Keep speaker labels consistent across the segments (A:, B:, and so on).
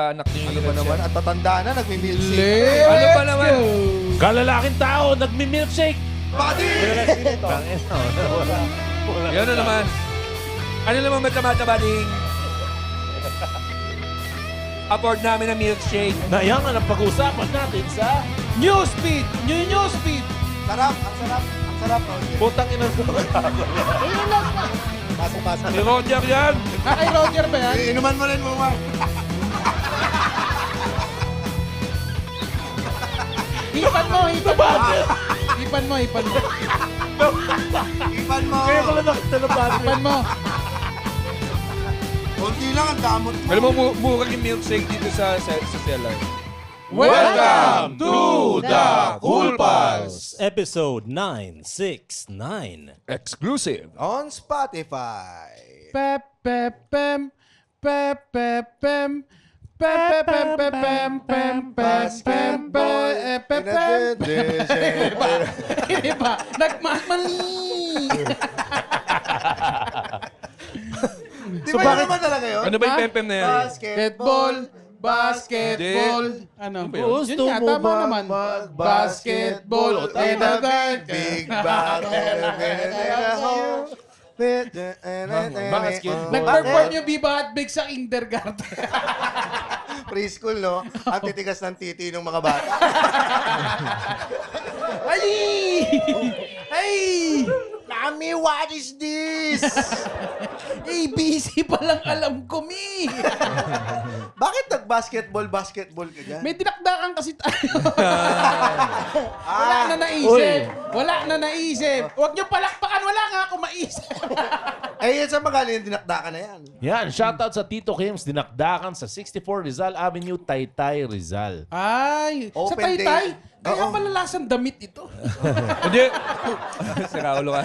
A: anak ni
B: Ano ba naman? At tatanda na, nagmi-milkshake.
A: Ano ba naman?
C: Kalalaking tao, nagmi-milkshake.
B: Buddy!
A: Yan na naman. Ano naman magkamata ding? Afford namin ang milkshake.
C: Na yan ang pag-uusapan natin sa
D: Newsfeed! New Newsfeed!
B: Sarap, ang sarap. Ang sarap, Roger.
C: putang ina ko.
B: Pasok-pasok.
A: Si Roger yan.
D: Kay Roger ba yan?
B: Inuman mo rin mo, Mark.
D: Hipan mo, hipan mo. Hipan mo, hipan mo.
B: Ipan mo.
C: Kaya ko lang nakita na battery.
D: Hipan mo.
B: Kunti lang ang damot mo.
A: Alam mo, mura yung milkshake dito sa cellar.
D: Welcome
C: to the Cool Pals, episode 969.
A: Exclusive.
B: On Spotify.
D: Pep, pep, pem. Pep, pep, pem. Pep, pep, pem, pep, pem, pem, pep, pem, pep, pep, pem. Hindi ba? Nagmamali.
B: Di ba yun naman talaga yun?
A: Ano ba yung pempem na yan?
D: Basketball. Basketball. Ano?
A: Ano ba yun?
D: Yun nga, tama naman. Basketball.
B: In a big bag and a hole.
D: Nag-perform yung Viva Hot Big sa kindergarten.
B: Preschool, no? Ang titigas ng titi ng mga bata.
D: Ay! Ay!
B: Mami, what is this?
D: ABC pa lang alam ko, Mi.
B: Bakit nag-basketball ka dyan?
D: May dinakdakan kasi tayo. Wala na naisip. Wala na naisip. Huwag niyo palakpakan. Wala nga ako maisip.
B: Eh, yan sa magaling yung dinakdakan na yan.
C: Yan, shoutout sa Tito Kims, dinakdakan sa 64 Rizal Avenue, Taytay, Rizal.
D: Ay, sa
B: Open day.
D: Taytay.
B: Oo.
D: Kaya pala lasang damit ito.
A: Hindi. Sira ulo ka.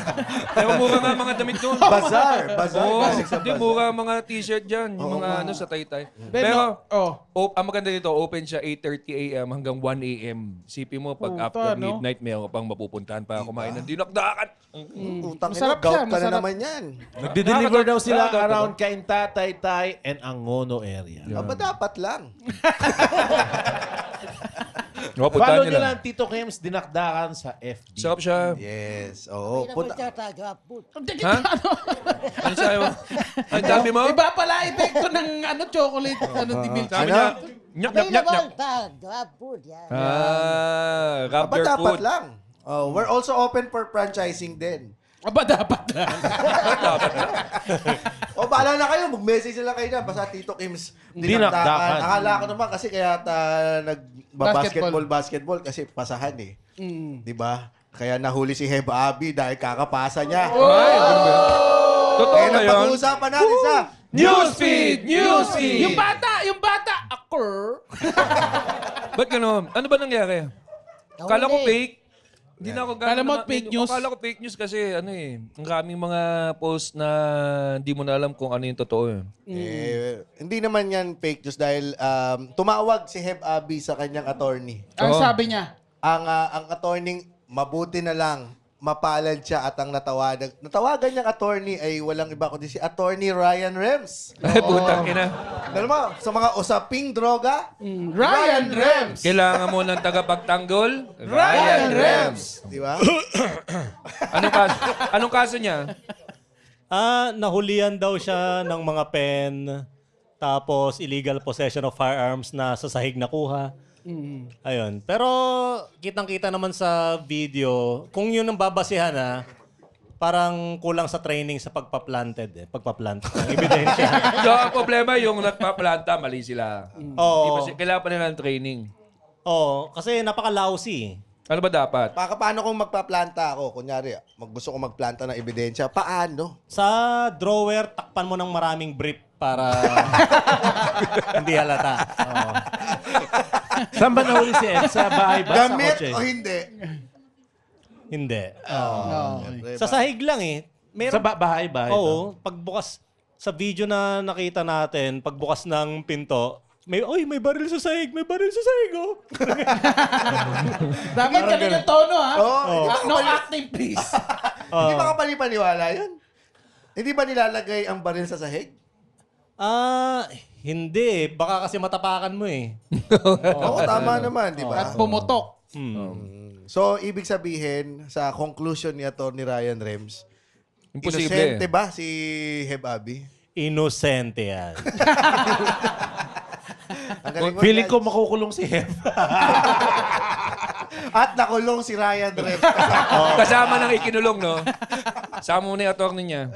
A: Pero mura nga mga damit doon.
B: Bazar.
A: Oo.
B: Basic sa
A: Hindi,
B: bazar.
A: mura mga t-shirt dyan. Yung mga ano sa Taytay. Pero,
D: oh.
A: ang maganda dito, open siya 8:30 a.m. hanggang 1 a.m. Sipin mo, pag
D: Puta,
A: after
D: no?
A: midnight, mayroon ka pang mapupuntahan para kumain ng dinakdakan.
B: Utang ina,
D: Masarap
B: gout
D: siya,
B: ka na
D: masarap.
B: naman yan.
C: Nagde-deliver daw sila
A: Nakakatawa.
C: around Cainta, Taytay, and Angono area.
B: Aba, dapat lang.
A: No,
C: Follow
A: puntahan nyo
C: nyo
A: lang.
C: lang Tito Kims, dinakdakan sa FB.
A: Sarap siya.
B: Yes. Oo. Punta.
A: Ha? Ano sa'yo? Ang dami mo?
D: Iba pala epekto ng chocolate, milk.
A: Sabi
B: Ano?
A: niya, nyap, nyap, nyap, nyap.
E: Grab food, yan.
A: Grab
B: Aba,
A: your
B: dapat
A: food.
B: lang. Oh, we're also open for franchising din.
D: Aba, dapat lang.
B: O, bahala na kayo. Mag-message na lang kayo na. Basta Tito Kims
C: Dinakdakan.
B: dinakdakan. Akala ko naman kasi kaya nag-basketball kasi pasahan eh. Di ba? Kaya nahuli si Heb Abi dahil kakapasa niya.
A: Totoo
B: Kaya
A: ba yun?
B: pag-uusapan natin sa
A: Newsfeed! Newsfeed!
D: Yung bata, ako.
A: Ba't gano'n? Ano ba nangyari? Kala ko fake. Hindi na ako
D: Kala mo fake news?
A: Kala ko fake news kasi ang kaming mga post na hindi mo na alam kung ano yung totoo.
B: hindi naman yan fake news dahil tumawag si Heb Abi sa kanyang attorney.
D: Ang
A: Oo.
D: sabi niya,
B: Ang attorney, mabuti na lang mapalad siya at ang natawagan niyang attorney ay walang iba kundi si Attorney Ryan Rems.
A: Ay, putang ina.
B: Alam mo, sa mga usaping droga,
D: Ryan Rems.
A: Kailangan mo ng tagapagtanggol?
D: Ryan Rems.
B: di ba?
A: Anong kaso niya?
F: Nahulihan daw siya ng mga pen, tapos illegal possession of firearms na sa sahig nakuha. Ayun. Pero kitang-kita naman sa video, kung yun ang babasihan parang kulang sa training sa pagpa-planted pagpa-plant ng ebidensya.
A: So, ang problema yung nagpaplanta, mali sila.
F: Oo.
A: Kailangan pa nila ng training.
F: Oo, kasi napaka-lousy.
A: Ano ba dapat?
B: Paano kung magpaplanta ako? Kunyari, gusto ko magplanta ng ebidensya. Paano?
F: Sa drawer, takpan mo ng maraming brief para hindi halata. Oo.
C: Saan ba nahuli si Ed? Sa bahay ba? Sa
B: Gamit
C: kotse?
B: o hindi?
F: Hindi.
B: Siyempre,
F: Sa sahig lang Meron,
C: Sa bahay?
F: Oo, pagbukas sa video na nakita natin, pagbukas ng pinto, may baril sa sahig, oh.
D: Dapat ganun yung tono, ha?
B: Oo.
D: No acting, please.
B: Hindi ba kapalipaniwala yun? Hindi ba nilalagay ang baril sa sahig?
F: Hindi. Baka kasi matapakan mo eh.
B: Oo, tama naman, di ba?
D: At pumutok.
B: So, ibig sabihin, sa conclusion ni Atty. Ryan Rems,
A: Imposible.
B: inosente ba si Heb Abi?
F: Inosente yan.
B: Ang galing mo,
C: Feeling ko
B: guys.
C: makukulong si Hef.
B: At nakulong si Ryan Rems.
A: Kasama ng ikinulong, no? Sama mo na yung attorney niya.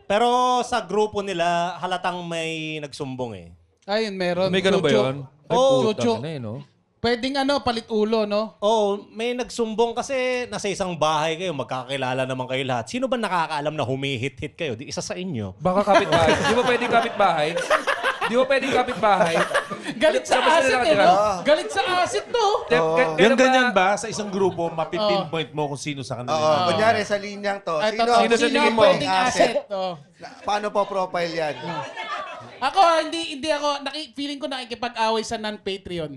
F: Pero sa grupo nila, halatang may nagsumbong eh.
D: Ayun, meron.
A: May ganun ba
D: Chucho.
A: yun? Ay,
D: Oo,
A: putang
D: Chucho.
A: ina, no?
D: Pwedeng palit ulo, no?
F: May nagsumbong kasi nasa isang bahay kayo, magkakilala naman kayo lahat. Sino ba nakakaalam na humihit-hit kayo? Di isa sa inyo.
A: Baka kapitbahay. Di ba pwedeng kapitbahay? Di ba pwedeng kapitbahay?
D: Galit sa
A: Tapos sila
D: asset,
A: nakatira.
D: no? Galit sa asset, no?
C: Yung ganyan ba, sa isang grupo, mapipinpoint mo kung sino sa kanila?
B: Oo, kunyari sa linyang to.
D: Ay,
B: Sino,
A: Sino sa tingin mo?
D: pwedeng asset? Oh.
B: Paano po profile yan?
D: Ako, hindi ako, feeling ko nakikipag-away sa non-Patreon.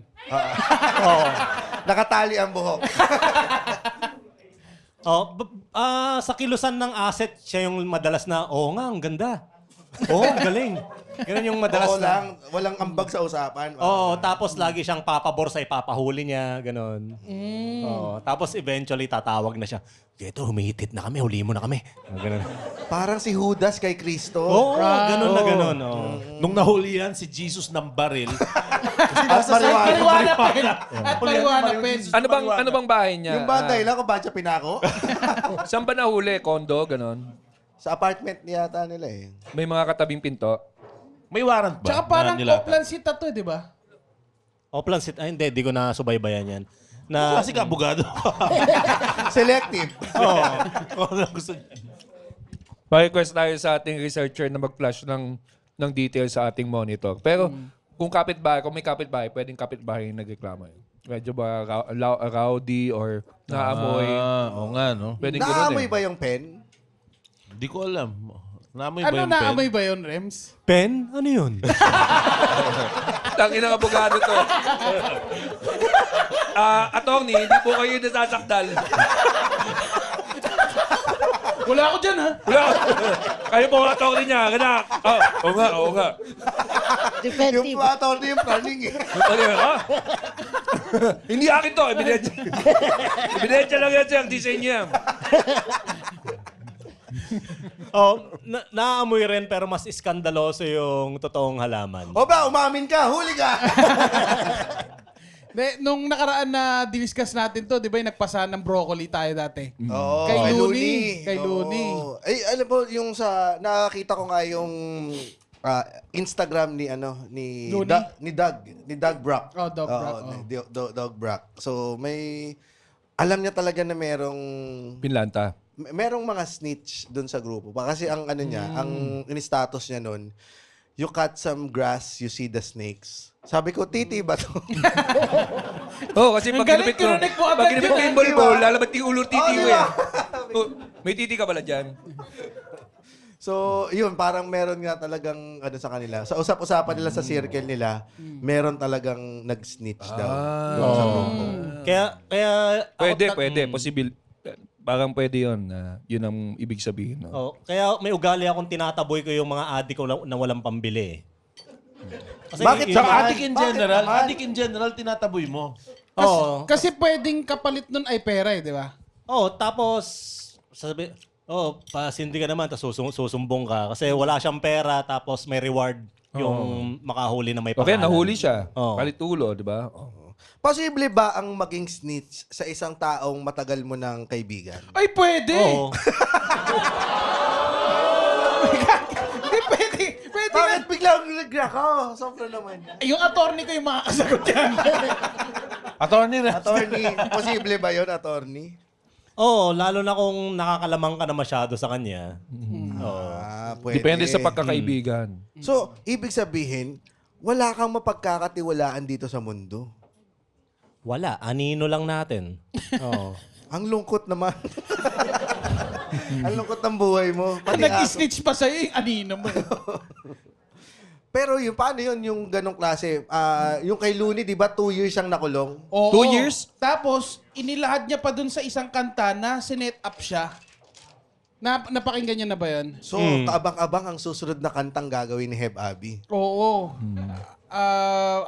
B: Nakatali ang buhok.
F: Sa kilusan ng asset, siya yung madalas na, nga, ang ganda. Ang galing. Ganun yung madalas
B: Oo
F: na.
B: lang, walang ambag sa usapan.
F: Oo, tapos lagi siyang papabor sa ipapahuli niya, ganun. Oo, tapos eventually tatawag na siya, "Geto, humihit na kami, huli mo na kami." Ganun.
B: Parang si Judas kay Kristo.
F: Oo, ganun na ganun. Oo.
C: Nung nahuli yan, si Jesus ng baril.
B: At marijuana.
D: Marijuana pen. At marijuana pen.
A: Ano bang bahay niya?
B: Yung banday lang kung ba't siya pinako?
A: Saan ba nahuli? Condo? Ganon?
B: Sa apartment yata nila eh.
A: May mga katabing pinto?
C: May warrant ba?
D: Tsaka parang
C: na nilata?
D: Oplan si Tato, di ba?
F: Oplan sit, hindi, di ko na subaybayan yan.
C: Kasi ka, abogado.
B: Selective.
C: Oo. Ano gusto niya?
A: Pa-request tayo sa ating researcher na mag-flash ng details sa ating monitor. Pero kung may kapitbahay, pwedeng kapitbahay yung nagreklamo. Medyo ba rowdy or naamoy?
C: Oo nga, no?
A: Pwedeng ganun
B: Naamoy
A: eh.
B: ba yung pen?
C: Hindi ko alam. Naamoy ba
D: Ano
C: yung
D: naamoy
C: pen?
D: ba yun, Rems?
F: Pen? Ano yun?
A: Tangin ng abogado to. Attorney, hindi po kayo nasasakdal.
D: Wala ako dyan, ha?
A: Wala. Kayo po ang attorney niya. Ganak. Oo nga.
B: Yung attorney yung planning eh.
A: Hindi akin to. Ebidensya. Ebidensya lang yan, sir. Di sa inyo yan.
F: Naamoy rin pero mas iskandaloso yung totoong halaman.
B: O ba, umamin ka, huli ka.
D: Nung nakaraan na diniscuss natin to, di ba yung nagpasa ng broccoli tayo dati?
B: Oo,
D: Kay
B: kay
D: Looney. Kay
B: Oo.
D: Looney.
B: Ay, alam mo, yung nakakita ko nga yung Instagram ni
D: Looney?
B: ni Doug Brock.
D: Oh, Doug Brock,
B: ni Doug Brock. So, alam niya talaga na
A: Pinlanta.
B: merong mga snitch doon sa grupo. Kasi ang ang in-status niya noon, you cut some grass, you see the snakes. Sabi ko, titi ba to?
A: Kasi
D: Ang
A: pag
D: galing,
A: kinupit ko,
D: kinunik mo agad
A: pag kinupit ko
D: yun.
A: yung ball
B: Di ba?
A: ball, lalabas yung ulo titi
B: di
A: ko
B: ba?
A: eh. May titi ka pala dyan.
B: So, yun, parang meron nga talagang sa kanila. Sa usap-usapan nila sa circle nila, meron talagang nag-snitch daw. Doon sa grupo.
F: Kaya
A: Pwede. Possible. Parang pwede yun. Yun ang ibig sabihin. No?
F: kaya may ugali akong tinataboy ko yung mga adik ko na walang pambili. Kasi
B: Bakit
F: yun-
C: Sa
B: naman?
C: adik in general,
B: Bakit naman?
C: adik in general, tinataboy mo.
F: Oo.
D: Kasi pwedeng kapalit nun ay pera, di ba?
F: Tapos sabi, pasindi ka naman, tapos susumbong ka. Kasi wala siyang pera, tapos may reward yung makahuli na may
A: Okay,
F: pangalan.
A: nahuli siya.
F: Oo.
A: Palitulo, di ba?
B: Posible ba ang maging snitch sa isang taong matagal mo ng kaibigan?
D: Ay, pwede!
F: Oo.
D: Hindi, pwede. Pwede nga.
B: Bakit biglang nag-react ka? Sobra naman.
D: Yung attorney ko yung makakasagot yan.
C: Attorney na.
B: Attorney, posible ba yun, attorney?
F: Lalo na kung nakakalamang ka na masyado sa kanya. Oo.
B: Pwede.
A: Depende sa pagkakaibigan.
B: So, ibig sabihin, wala kang mapagkakatiwalaan dito sa mundo.
F: Wala, anino lang natin. Oo.
B: Ang lungkot naman. Ang lungkot ng buhay mo. Pati aso.
D: Nag-snitch pa sa'yo yung anino mo.
B: Pero yung paano yun, yung ganong klase? Yung kay Looney, di ba 2 years siyang nakulong?
D: Oo.
A: 2 years?
D: Tapos, inilahad niya pa dun sa isang kanta na sinet up siya. Napakinggan niyo na ba yun?
B: So, kaabang-abang ang susunod na kantang gagawin ni Heb Abi.
D: Oo.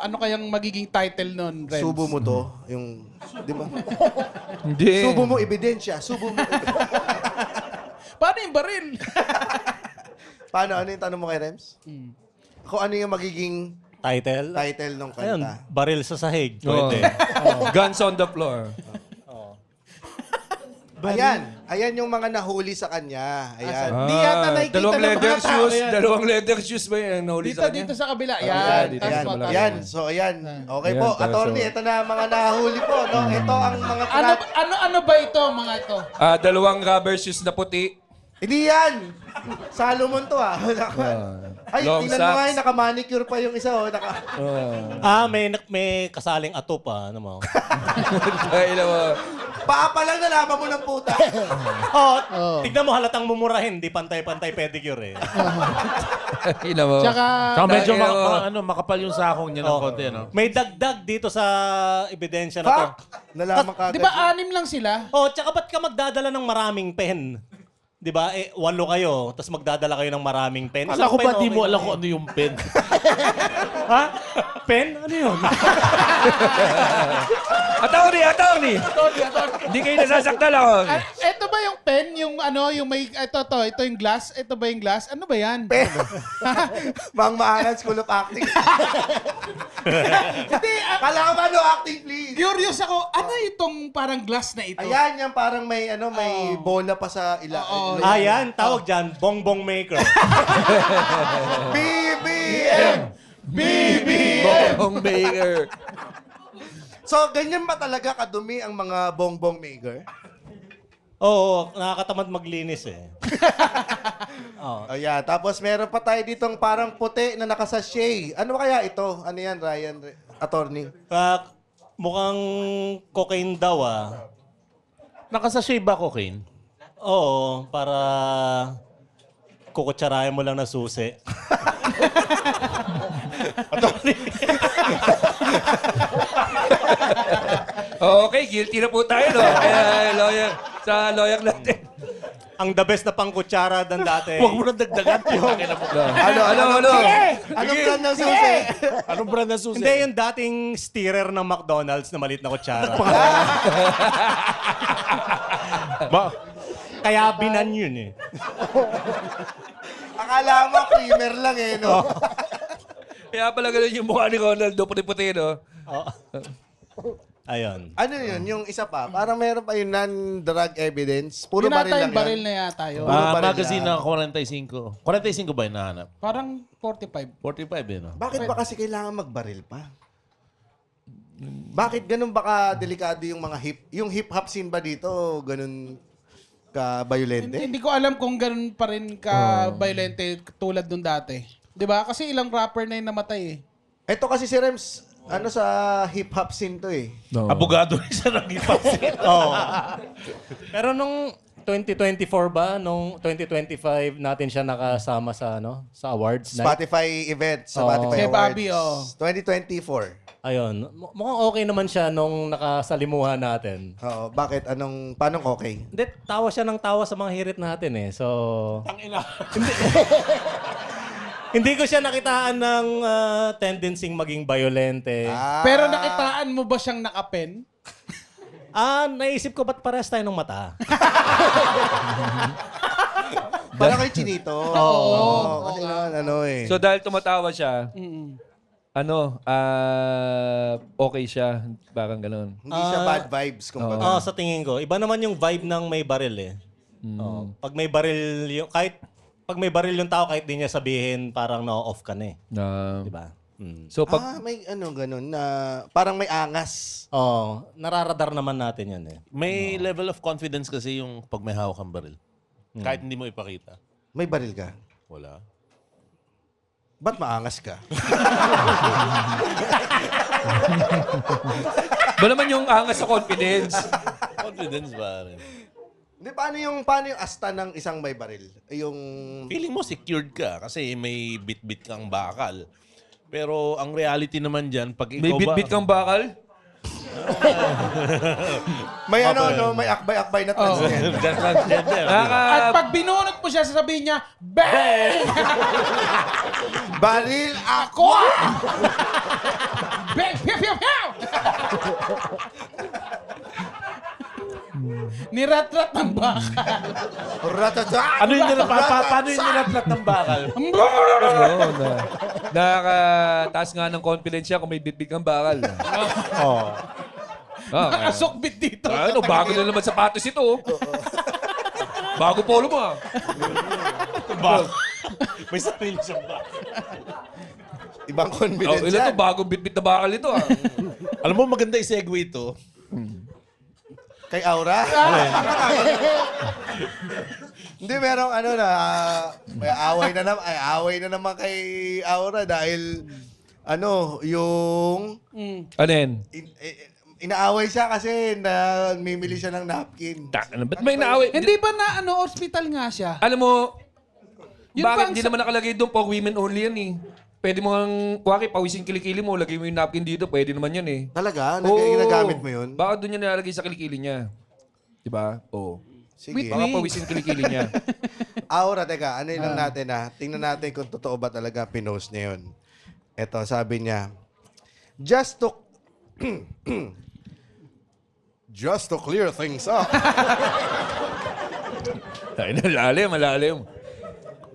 D: Ano kayang magiging title nun, Renz?
B: Subo mo to, yung, di ba?
A: Hindi.
B: Subo mo ebidensya, subo mo.
D: Paano yung baril?
B: Paano? Ano yung tanong mo kay Rems? Kung ano yung magiging
F: Title?
B: title ng
F: Ayun,
B: kanta?
F: baril sa sahig. Pwede.
A: Guns on the floor.
B: Ayan yung mga nahuli sa kanya. Ayan.
D: Di yata nakikita
A: dalawang
D: ng mga
A: leather
D: tao
A: shoes.
D: yan.
A: Dalawang leather shoes ba yan? Nahuli
D: Dito,
A: sa kanya?
D: dito sa kabila.
A: Ayan,
D: Yan.
A: dito,
D: Tapos
A: yan,
D: mataas.
B: Ayan. So, ayan. Okay
A: Ayan,
B: po,
A: so-
B: attorney, ito na ang mga nahuli po. No? Ito ang mga
D: Ano ba ito, mga ito?
A: Dalawang rubber shoes na puti.
B: Hindi yan! Salomon to ah. Ay,
A: Long
B: tingnan mo nga
A: socks.
B: yun, naka-manicure pa yung isa. Oh.
F: May kasaling ato pa. Ano mo?
A: Ay, mo.
B: Paa pa lang nalaman mo ng puta.
F: Tignan mo halatang mumurahin. Di pantay-pantay pedicure eh.
A: Ina mo.
D: Tsaka,
C: Saka medyo
A: Dahil,
C: makapal yung sakong niya ng konti, no?
F: May dagdag dito sa ebidensya na to.
B: Fuck! Nalaman ka
D: di ba 6 lang sila?
F: Tsaka ba't ka magdadala ng maraming pen? Di ba? 8 kayo, tapos magdadala kayo ng maraming pen.
C: Alam ko
F: Isang
C: ba
F: pen,
C: di mo
F: okay
C: alam
F: na
C: kung
F: eh.
C: ano yung pen?
F: Ha? Pen? Ano yun?
A: Attorney! Hindi kayo nasasaktan ako.
D: Ito ba yung pen? Yung ano, yung may, ito yung glass? Ito ba yung glass? Ano ba yan?
B: Mang Maangan School of Acting.
D: Hindi,
B: Kala ko ba no acting, please?
D: curious ako, ano itong parang glass na ito?
B: Ayan, yan parang may bola pa sa
D: Oo.
F: Yan. Tawag dyan, bongbong maker.
B: BBM!
A: Bong Baker.
B: So, ganyan ba talaga kadumi ang mga bongbong maker?
F: Oo, nakakatamad maglinis eh.
B: Ayan, tapos meron pa tayo ditong parang puti na nakasashay. Ano kaya ito? Ano yan, Ryan? Attorney?
F: Mukhang cocaine daw
C: Nakasashay ba cocaine?
F: Oo, para kukutsarahin mo lang na susi.
A: Okay, guilty na po tayo, no? Kaya, lawyer, sa lawyer natin.
F: Ang the best na pangkutsara dan dati.
C: Huwag mo nang dagdagan.
A: Ano?
B: Anong brand ng susi?
C: Anong brand na susi?
F: Hindi, yung dating steerer ng McDonald's na maliit na kutsara. Kaya binan yun eh.
B: Akala mo, creamer lang eh, no?
A: Kaya pala ganun yung mukha ni Ronaldo, puti-puti, no?
F: Ayun.
B: Ano yun? Yung isa pa, parang meron pa yung non-drug evidence. Puro
D: Yun
B: baril
D: ata
B: lang
D: yung baril
B: yun.
D: na yata yun.
B: Puro baril
C: magazine
B: lang.
C: na 45. 45 ba yung nahanap?
D: Parang 45.
C: 45 eh, no?
B: Bakit ba kasi kailangan magbaril pa? Bakit ganun baka delikado yung mga yung hip-hop scene ba dito ganun ka-violente?
D: Hindi ko alam kung ganun pa rin ka-violente tulad nung dati. 'Di ba? Kasi ilang rapper na yung namatay eh.
B: Ito kasi si Rems, sa hip-hop scene to eh.
A: No.
C: Abogado rin siya ng ipapsin.
F: Oo. Pero nung 2024 ba, nung 2025 natin siya nakasama sa sa awards night.
B: Spotify event, sa
F: Oo.
B: Spotify
D: Si
B: Awards.
D: Bobby,
B: 2024.
F: Ayun. Mukhang okay naman siya nung nakasalimuhan natin.
B: Oo, bakit? Paano okay?
F: Hindi, tawa siya ng tawa sa mga hirit natin eh. So, hindi ko siya nakitaan ng tendency maging violente.
D: Pero nakitaan mo ba siyang nakapen?
F: Naisip ko ba't parehas tayo ng mata?
B: Parang kay Chinito. Oo. Kasi naman,
A: So dahil tumatawa siya, okay siya. Parang ganun.
B: Hindi siya bad vibes, kumbaga.
F: Sa tingin ko. Iba naman yung vibe ng may baril eh. Pag may baril pag may baril yung tao, kahit di niya sabihin, parang na-off ka na eh. Diba?
A: So pag
B: May ganun na parang may angas.
F: Nararadar naman natin yan eh.
C: May level of confidence kasi yung pag may hawak kang baril. Kahit hindi mo ipakita.
B: May baril ka.
C: Wala.
B: Ba't maangas ka?
A: ba naman yung angas sa confidence?
C: Confidence ba rin?
B: Hindi, paano yung asta ng isang may baril? Yung...
C: Feeling mo secured ka kasi may bit-bit kang bakal. Pero ang reality naman dyan, pag ikaw
A: May bit-bit kang bakal?
B: May ano, no? May akbay-akbay na transgender.
C: Transgender.
D: At pag binunot mo siya, sasabihin niya, Bang!
B: Baril
D: Ako! Bang! Piu, piu, piu! Niratrat ng baka.
B: Ratata!
C: Ano yung paano yung nilatlat ng bakal?
A: Oo, nakataas nga ng confidence siya kung may bitbit kang bakal.
C: Oh.
D: Nakasukbit dito.
A: Ano, bago na naman sapatos ito. Bago polo mo,
C: May sarili siyang bakal.
B: Ibang
A: Oh,
B: confidence
A: ilan
B: yan.
A: to, bagong bitbit na bakal ito,
C: Alam mo, maganda i-segue ito.
B: Kay Aura? Hindi, merong ano na, may away na naman kay Aura dahil, ano, yung,
A: Ano yan?
B: inaaway siya kasi namimili siya ng napkin.
A: Ba't may naaway?
D: Hindi ba na hospital nga siya?
A: Alam mo,
D: Yun
A: bakit
D: bang
A: hindi
D: sa-
A: naman nakalagay doon for women only yan eh? Pwede mo ang, kuwari, pawisin kilikili mo, lagay mo yung napkin dito, pwede naman yan eh.
B: Talaga?
A: Oo.
B: Ginagamit mo yun?
A: Baka doon niya nilalagay sa kilikili niya. Diba? Oo.
B: Sige.
A: Baka pawisin kilikili niya.
B: Aura, teka, ano lang natin tingnan natin kung totoo ba talaga pinost niya yun. Ito, sabi niya, just to just to clear things up,
A: Ay, malalim.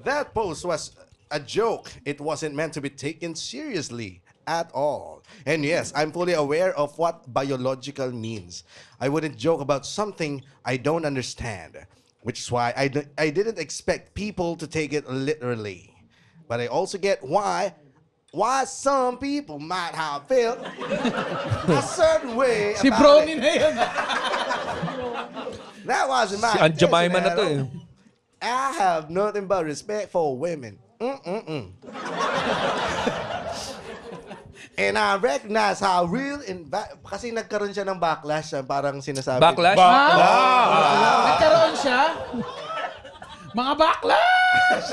B: that post was a joke. It wasn't meant to be taken seriously at all. And yes, I'm fully aware of what biological means. I wouldn't joke about something I don't understand, which is why I didn't expect people to take it literally. But I also get why some people might have felt a certain way
D: Si
B: about
D: Brony
B: it.
D: na yun.
B: That wasn't my
A: Si Aunt Jemima
B: intention
A: na
B: at
A: to
B: all.
A: eh.
B: I have nothing but respect for women. And I recognize how real kasi nagkaroon siya ng backlash, parang sinasabi.
A: Backlash?
D: Nagkaroon siya. Mga backlash!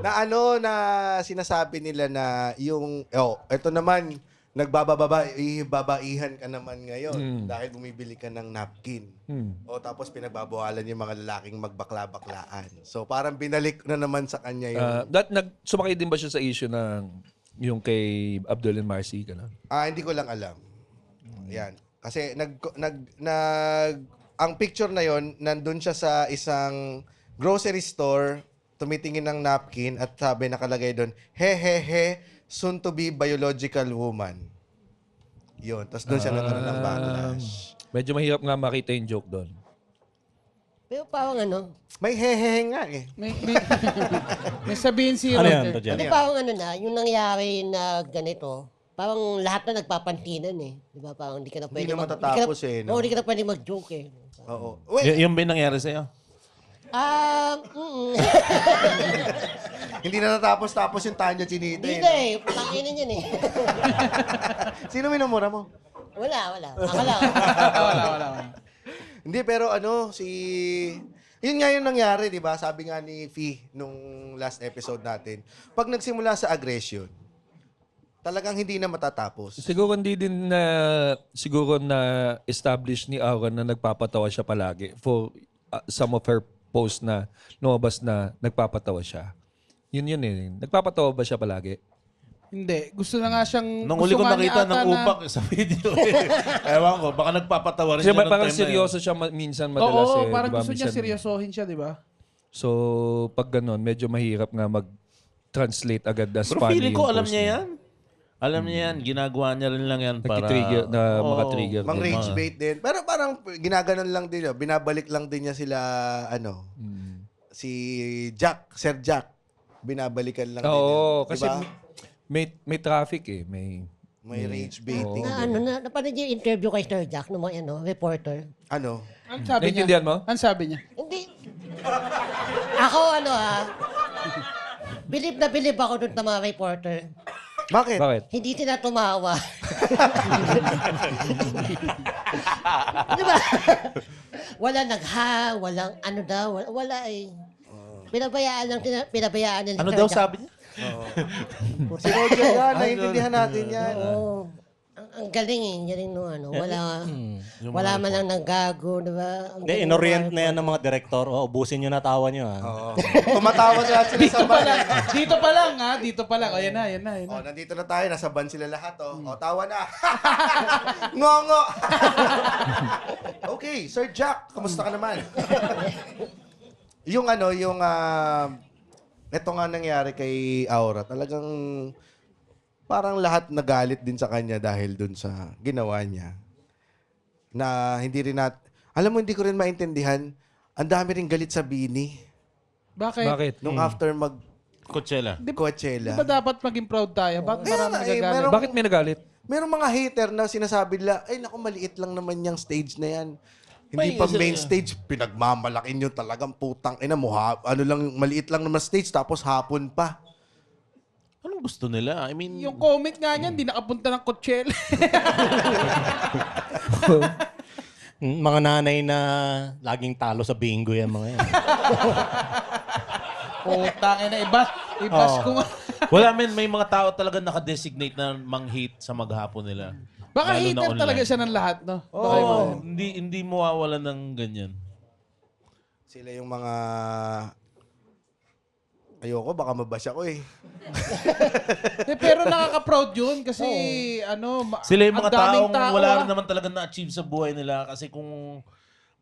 B: Na na sinasabi nila na yung ito naman babaihan ka naman ngayon dahil bumibili ka ng napkin. O tapos pinagbabawalan yung mga lalaking magbakla-baklaan. So parang binalik na naman sa kanya yung
A: Sumakay din ba siya sa issue ng yung kay Abdul and Marcy? Ganun?
B: hindi ko lang alam. Yan. Kasi ang picture na yon nandun siya sa isang grocery store, tumitingin ng napkin at sabi nakalagay doon, he, soon to be biological woman. Yun. Tapos doon siya nagkaroon ng backlash.
A: Medyo mahirap nga makita yung joke doon.
E: Pero parang ano,
B: May hehehe nga eh.
D: May sabihin si
F: Ano yan,
D: Roger.
F: Roger?
E: hindi parang ano na, yung nangyari na ganito, parang lahat na nagpapantinan eh. Di ba? Parang hindi ka na pwede
B: na matatapos eh, no?
E: Oo, hindi ka na pwede mag-joke eh.
B: Oo. Wait,
C: Yung ba yung nangyari sa'yo?
B: hindi na natapos yung Tanya Chinita
E: Hindi
B: eh.
E: na eh. Pakinan yan eh.
B: Sino minumura mo?
E: Wala. Ako lang.
D: Wala.
B: Hindi, pero yun nga yung nangyari, di ba? Sabi nga ni Fee nung last episode natin, pag nagsimula sa aggression, talagang hindi na matatapos.
A: Siguro na establish ni Aura na nagpapatawa siya palagi for some of her posts na lumabas na nagpapatawa siya. Yun eh. Nagpapatawa ba siya palagi?
D: Hindi. Gusto na nga siyang...
C: Nung uli ko
D: gusto nga
C: nakita
D: niya
C: ng
D: ata na-
C: upak sa video Ewan ko, baka nagpapatawa rin
A: Kasi
C: siya ng
A: parang
C: time na yun.
A: seryoso siya minsan madalas
D: Oo,
A: eh.
D: parang
A: diba?
D: gusto niya
A: Minsan-
D: seryosohin siya, di ba?
A: So, pag ganun, medyo mahirap nga mag-translate agad as
C: Pero
A: funny
C: feeling ko
A: yung
C: alam
A: post
C: niya yan. Alam niya yan. Ginagawa niya rin lang yan para...
A: Nagtitrigger na
C: Oo.
A: maka-trigger.
B: Mang rage bait din. Pero parang ginaganon lang din yun. Binabalik lang din niya sila, si Sir Jack. Binabalikan lang din
A: Oo,
B: yun.
A: kasi
B: Diba?
A: may traffic eh. May
B: rage baiting.
E: Napanood yung interview kay Sir Jack, nung mga reporter.
B: Ano?
D: Ano sabi niya?
A: Naintindihan mo?
D: Ano sabi niya?
E: Hindi. Ako bilib na bilib ako dun sa mga reporter.
B: Bakit?
A: Bakit?
E: Hindi sila tumawa. Di ba? Wala walang ano daw, wala eh. Pinabayaan nila.
C: Ano
E: Sir
C: daw
E: Jack.
C: sabi niya?
B: Si Roger yan, naiintindihan natin yan.
E: Oo. Ang ang galing eh. Galing nung ano. Wala man lang naggago, di ba? Ang
F: Hindi,
E: galing
F: inorient
E: nung
F: na yan ng mga direktor. Oh, ubusin nyo na tawa nyo.
B: Oo. Tumatawa sila sa
D: Dito pa
B: ban.
D: lang. Dito pa lang, ha? Dito pa lang. O, yan na, yan na, yan na.
B: Oh, nandito na tayo. Nasa ban sila lahat, oh. Oh, tawa na. Ngongo. Okay, Sir Jack, kamusta ka naman? yung ito nga nangyari kay Aura, talagang parang lahat nagalit din sa kanya dahil dun sa ginawa niya. Na hindi rin alam mo, hindi ko rin maintindihan, ang dami rin galit sa Bini
D: Bakit?
A: Bakit?
B: nung after
C: Coachella.
B: Coachella.
D: Di ba dapat maging proud tayo? Bakit
B: Kaya
D: marami
B: nga,
D: nagagalit?
A: Bakit may nagalit?
B: Merong mga hater na sinasabi nila, ay naku, maliit lang naman yung stage na yan. Hindi pa main stage, pinagmamalakin nyo talagang putang ina mo. Maliit lang naman stage, tapos hapon pa.
C: Anong gusto nila? I mean,
D: Yung comment nga niyan, di nakapunta ng Coachella.
F: Mga nanay na laging talo sa bingo yan mga yan.
D: Putang ina, ibas ko nga.
C: wala may mga tao talaga nakadesignate na mang-hate sa maghapon nila.
D: Baka
C: Lalo na
D: hater
C: online.
D: talaga siya ng lahat, no?
C: Oo, hindi mawawala ng ganyan.
B: Sila yung mga... Ayoko, baka mabash ako eh.
D: Pero nakaka-proud yun kasi
C: Sila yung
D: ang
C: mga
D: daming
C: taong
D: tao,
C: wala
D: ah.
C: rin naman talaga na-achieve sa buhay nila kasi kung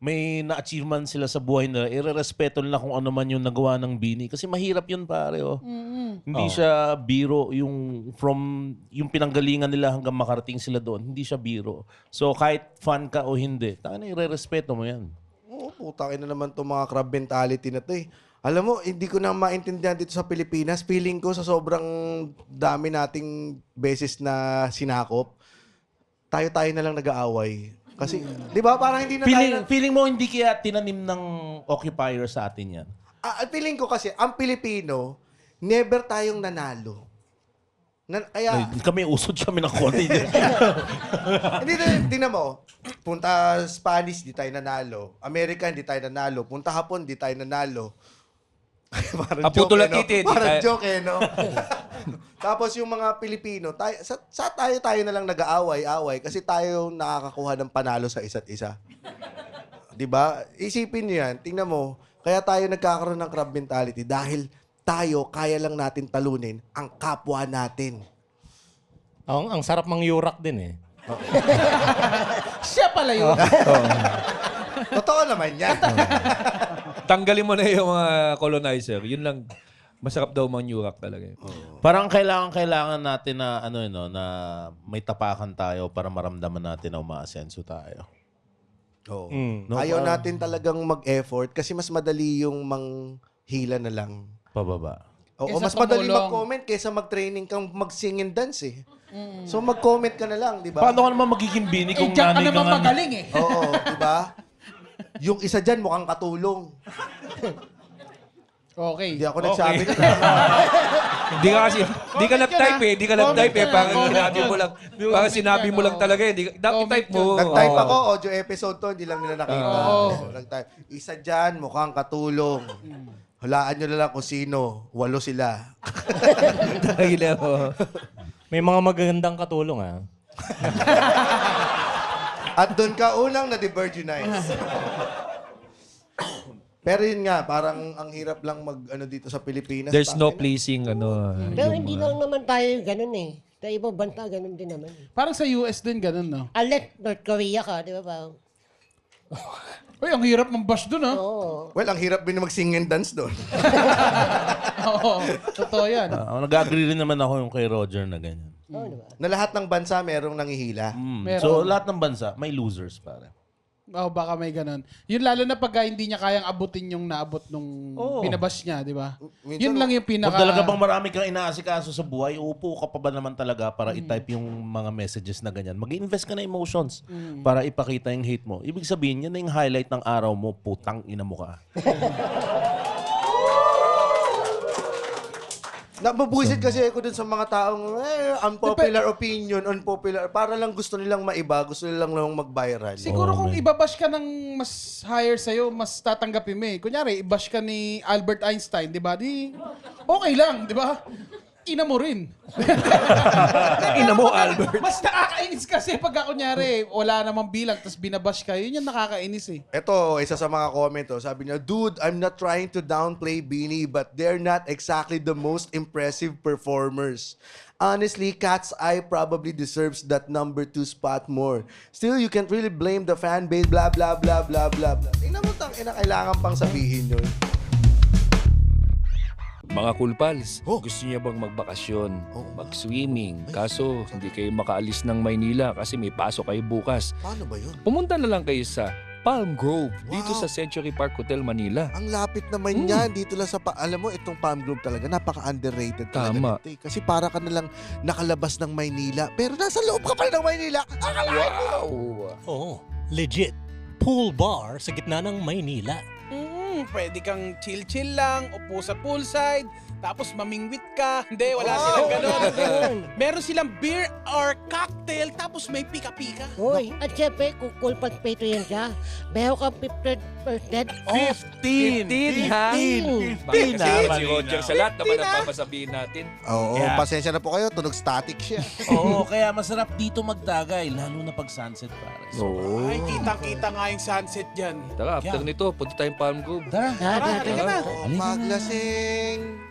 C: may na-achievement sila sa buhay nila, irerespeto nila kung ano man yung nagawa ng Bini. Kasi mahirap yun, pare. Oh. Hindi siya biro. Yung pinanggalingan nila hanggang makarating sila doon, hindi siya biro. So kahit fan ka o hindi, tanga na irerespeto mo yan.
B: Oo, putang ina naman itong mga crab mentality na to eh. Alam mo, hindi ko na maintindihan dito sa Pilipinas. Feeling ko sa sobrang dami nating beses na sinakop, tayo-tayo na lang nag-aaway. Kasi, di ba, parang hindi na
C: Feeling mo hindi kaya tinanim ng occupier sa atin yan?
B: feeling ko kasi, ang Pilipino, never tayong nanalo. Kaya,
C: Kami usod kami ng konti.
B: hindi, tingnan mo, punta Spanish, di tayo nanalo. American, di tayo nanalo. Punta Hapon, di tayo nanalo. Parang
A: Aputo
B: joke,
A: lang titi, di
B: Parang
A: tayo-
B: joke, no? Tapos yung mga Pilipino, tayo na lang nag-aaway-away kasi tayo nakakakuha ng panalo sa isa't isa. 'Di ba? Isipin niyo yan. Tingnan mo, kaya tayo nagkakaroon ng crab mentality dahil tayo kaya lang natin talunin ang kapwa natin.
F: Ang sarap mang yurak din eh.
D: Siya pala yun.
B: Totoo naman yan.
A: Tanggalin mo na yung mga colonizer. Yun lang, masarap daw mang yurak talaga.
C: Parang kailangan natin na na may tapakan tayo para maramdaman natin na umaasenso tayo.
B: Oo.
C: No,
B: Ayaw natin talagang mag-effort kasi mas madali yung manghila na lang.
C: Pababa.
B: Oo,
D: Kaysa
B: mas madali
D: tumulong.
B: mag-comment kaysa mag-training kang mag-sing and dance eh. So mag-comment ka na lang, di ba?
C: Paano ka naman magiging bini kung
D: Diyan ka
C: nanay ka
D: naman
C: nga?
D: magaling eh.
B: Oo, di ba? Yung isa dyan mukhang katulong.
D: Okay.
B: Hindi ako nagsabi na.
A: Hindi ka kasi, di ka nag-type eh. Di ka nag-type eh. Parang sinabi mo lang. Parang sinabi mo lang talaga eh. Dapat type mo.
B: Nag-type ako, audio episode to, hindi lang nila nakita.
D: Oo.
B: Nag-type. Isa dyan, mukhang katulong. Hulaan nyo na lang kung sino. 8 sila.
A: Tangina mo.
F: May mga magagandang katulong ah.
B: At doon ka unang na-divergenize. Pero yun nga, parang ang hirap lang dito sa Pilipinas.
A: There's no
B: Tangina.
A: pleasing
E: Pero hindi lang naman tayo ganun eh. Sa ibang bansa, ganun din naman.
D: Parang sa US din ganun, no?
E: Alet, North Korea ka, di ba ba?
D: Uy, ang hirap ng bash dun, ha?
E: Oo.
B: Well, ang hirap din mag-sing and dance doon.
D: Oo, totoo yan.
C: Nag-agree rin naman ako yung kay Roger na ganyan.
E: Oo, di ba?
B: Na lahat ng bansa merong nangihila.
D: Meron.
C: So lahat ng bansa, may losers pare.
D: Oo, baka may ganun. Yun lalo na pag hindi niya kayang abutin yung naabot nung binabash niya, di ba?
B: Minsan,
D: Yun lang yung pinaka...
C: Kung talaga bang marami kang inaasikaso sa buhay, upo ka pa ba naman talaga para i-type yung mga messages na ganyan? Mag-invest ka na emotions para ipakita yung hate mo. Ibig sabihin, yan na yung highlight ng araw mo, putang ina mo ka.
B: Nababuisit kasi ako dun sa mga taong unpopular opinion, unpopular. Para lang gusto nilang maiba, gusto nilang mag-viral.
D: Siguro kung ibabash ka ng mas higher sa'yo, mas tatanggapin mo eh. Kunyari, ibash ka ni Albert Einstein, di ba? Di, okay lang, di ba? ina mo rin.
A: Ina mo, Albert.
D: Mas nakakainis kasi pag kunyari, wala namang bilang, tapos binabash ka, yun yung nakakainis eh.
B: Ito, isa sa mga comment, sabi niya, dude, I'm not trying to downplay Beanie, but they're not exactly the most impressive performers. Honestly, Cat's Eye probably deserves that number 2 spot more. Still, you can't really blame the fan base, blah, blah, blah, blah, blah, blah. Tingnan mo, kailangan pang sabihin yun.
A: Mga cool pals, gusto niya bang magbakasyon, mag-swimming? Kaso hindi kayo makaalis ng Maynila kasi may pasok kayo bukas.
B: Paano ba yun?
A: Pumunta na lang kayo sa Palm Grove dito
B: Wow.
A: sa Century Park Hotel Manila.
B: Ang lapit naman yan. Dito lang sa... Alam mo, itong Palm Grove talaga, napaka-underrated talaga.
A: Tama.
B: nito eh. Kasi para ka na lang nakalabas ng Maynila. Pero nasa loob ka pa rin ng Maynila. Akalain mo!
F: Oo, legit. Pool bar sa gitna ng Maynila.
G: Pwede kang chill-chill lang, upo sa poolside, tapos mamingwit ka. Hindi, wala silang ganun. Meron silang beer or cocktail, tapos may pika-pika.
E: Hoy, at syempre, kung cool pang peto yan siya, meron kang 50% off.
C: 15
A: Bakit kasi si Roger sa lahat naman ang papasabihin natin.
B: Oo,
C: Yeah.
B: pasensya na po kayo. Tunog static siya.
C: Oo, kaya masarap dito magtagay, lalo na pag sunset, pare. So,
G: Ay, kitang-kita nga yung sunset dyan.
A: Tara, after nito, punta tayong Palm Grove.
C: tara.
E: Tara, tara.
B: Maglasing.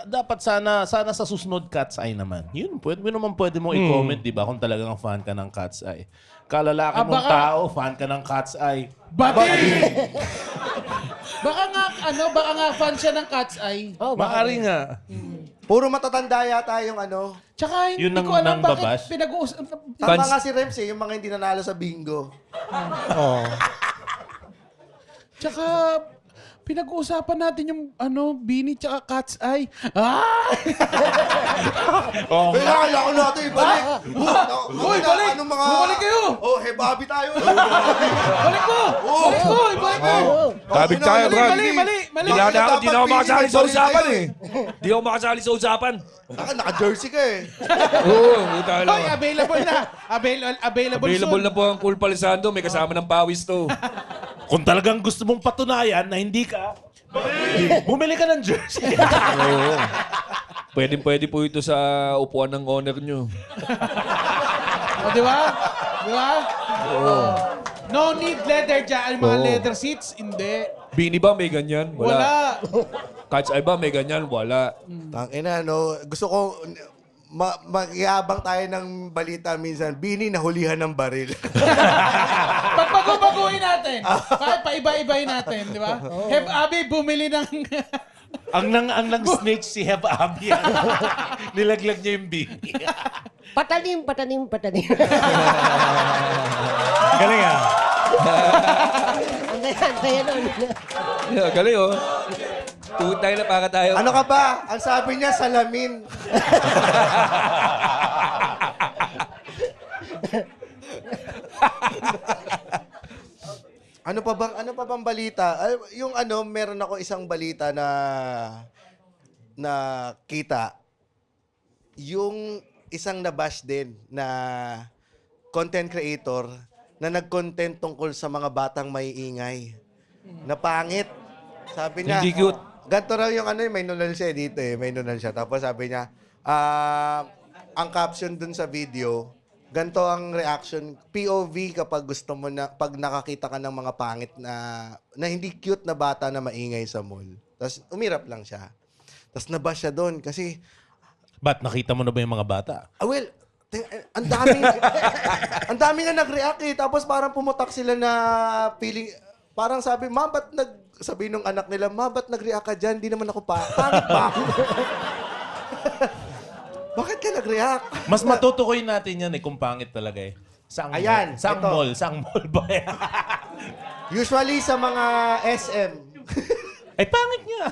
C: Dapat sana sa susunod Cat's Eye naman. Yun, pwede mo i-comment, di ba, kung talagang fan ka ng Cat's Eye. Kalalaki mong
D: baka-
C: tao, fan ka ng Cat's Eye.
D: Baka nga fan siya ng Cat's Eye.
E: Oh,
C: Maari nga.
B: Puro matatanda yata yung ano.
D: Tsaka hindi
C: Yun ang
D: ko alam bakit
C: babash.
B: Tama
A: Fans-
B: nga si Rems yung mga hindi nanalo sa bingo.
F: Oo.
D: Tsaka pinag-uusapan natin yung Beanie tsaka Cat's Eye. Ah!
B: Kailangan ako natin ibalik.
D: Hoy, balik!
B: Anong mga...
D: Bumalik kayo!
B: Oh, hebabi tayo.
D: Balik mo! Balik mo! Ibalik mo!
A: Kabig tayo,
D: Mali,
A: Brad.
D: mali, mali, mali.
A: Di na ako makasali sa
B: Dapat
A: usapan
B: pinili
A: eh. Di ako makasali sa usapan.
B: Naka-jersey ka eh.
A: Oo, puta
D: Hoy,
A: lang.
D: available na. Available
A: Available
D: soon.
A: na po ang Cool Palisando. May kasama ng pawis to.
C: Kung talagang gusto mong patunayan na hindi ka, bumili ka ng jersey.
A: Oo. Pwede po ito sa upuan ng owner nyo.
D: O, di ba? Di ba? No need leather dyan. Mga leather seats, hindi.
A: Beanie ba may ganyan?
D: Wala.
A: Cat's Eye ba may ganyan? Wala.
B: Tangina, no. Gusto ko... Magyabang tayo ng balita minsan. Bini nahulihan ng baril.
D: Pagbago-baguhin natin. Paiba-ibahin natin, di ba? Have Abi bumili ng...
C: ang nang snitch si Heb Abi. Nilaglag niya yung bini.
E: Patalim.
F: Galing ah.
E: Ang kaya nun.
A: Yeah, galing oh. Tuwid tayo na para tayo.
B: Ano ka ba? Ang sabi niya, salamin. Ano pa bang balita? Yung meron ako isang balita na kita. Yung isang nabash din na content creator na nag-content tungkol sa mga batang may ingay. Na pangit. Sabi niya,
A: Hindi cute.
B: ganito raw yung may nunal siya dito eh. May nunal siya. Tapos sabi niya, ang caption dun sa video, ganito ang reaction, POV kapag gusto mo na, pag nakakita ka ng mga pangit na hindi cute na bata na maingay sa mall. Tapos umirap lang siya. Tapos nabash siya doon kasi,
C: Ba't nakita mo na ba yung mga bata?
B: well, ang dami nga nag-react eh. Tapos parang pumutak sila na feeling, parang sabi, sabi nung anak nila, ba't nag-react ka dyan? Di naman ako pangit ba? Bakit ka nag-react?
C: Mas matutukoy natin yan kung pangit talaga eh. Saang
B: Ayan,
C: Saang
B: ito.
C: mall? Saang mall ba yan?
B: Usually sa mga SM.
C: Ay, pangit nga.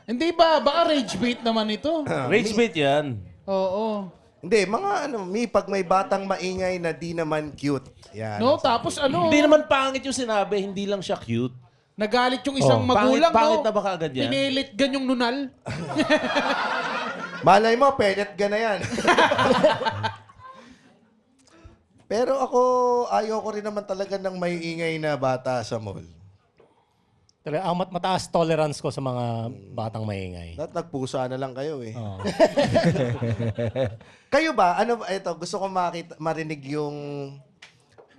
D: Hindi ba? Baka rage bait naman ito.
C: Rage bait yan.
D: Oo.
B: Hindi, mga pag may batang maingay na di naman cute. Yan.
D: No, tapos
C: Hindi naman pangit yung sinabi, hindi lang siya cute.
D: nagalit yung isang
C: Oh,
D: magulang,
C: pangit
D: no?
C: na ba kaagad yan?
D: Pinilit ganyong nunal.
B: Malay mo, pelet ka na yan. Pero ako, ayoko rin naman talaga ng may ingay na bata sa mall.
F: Talaga, ang mataas tolerance ko sa mga batang maingay.
B: Nagpusa na lang kayo eh.
F: Oo.
B: Kayo ba, ano ba, ito, gusto ko marinig yung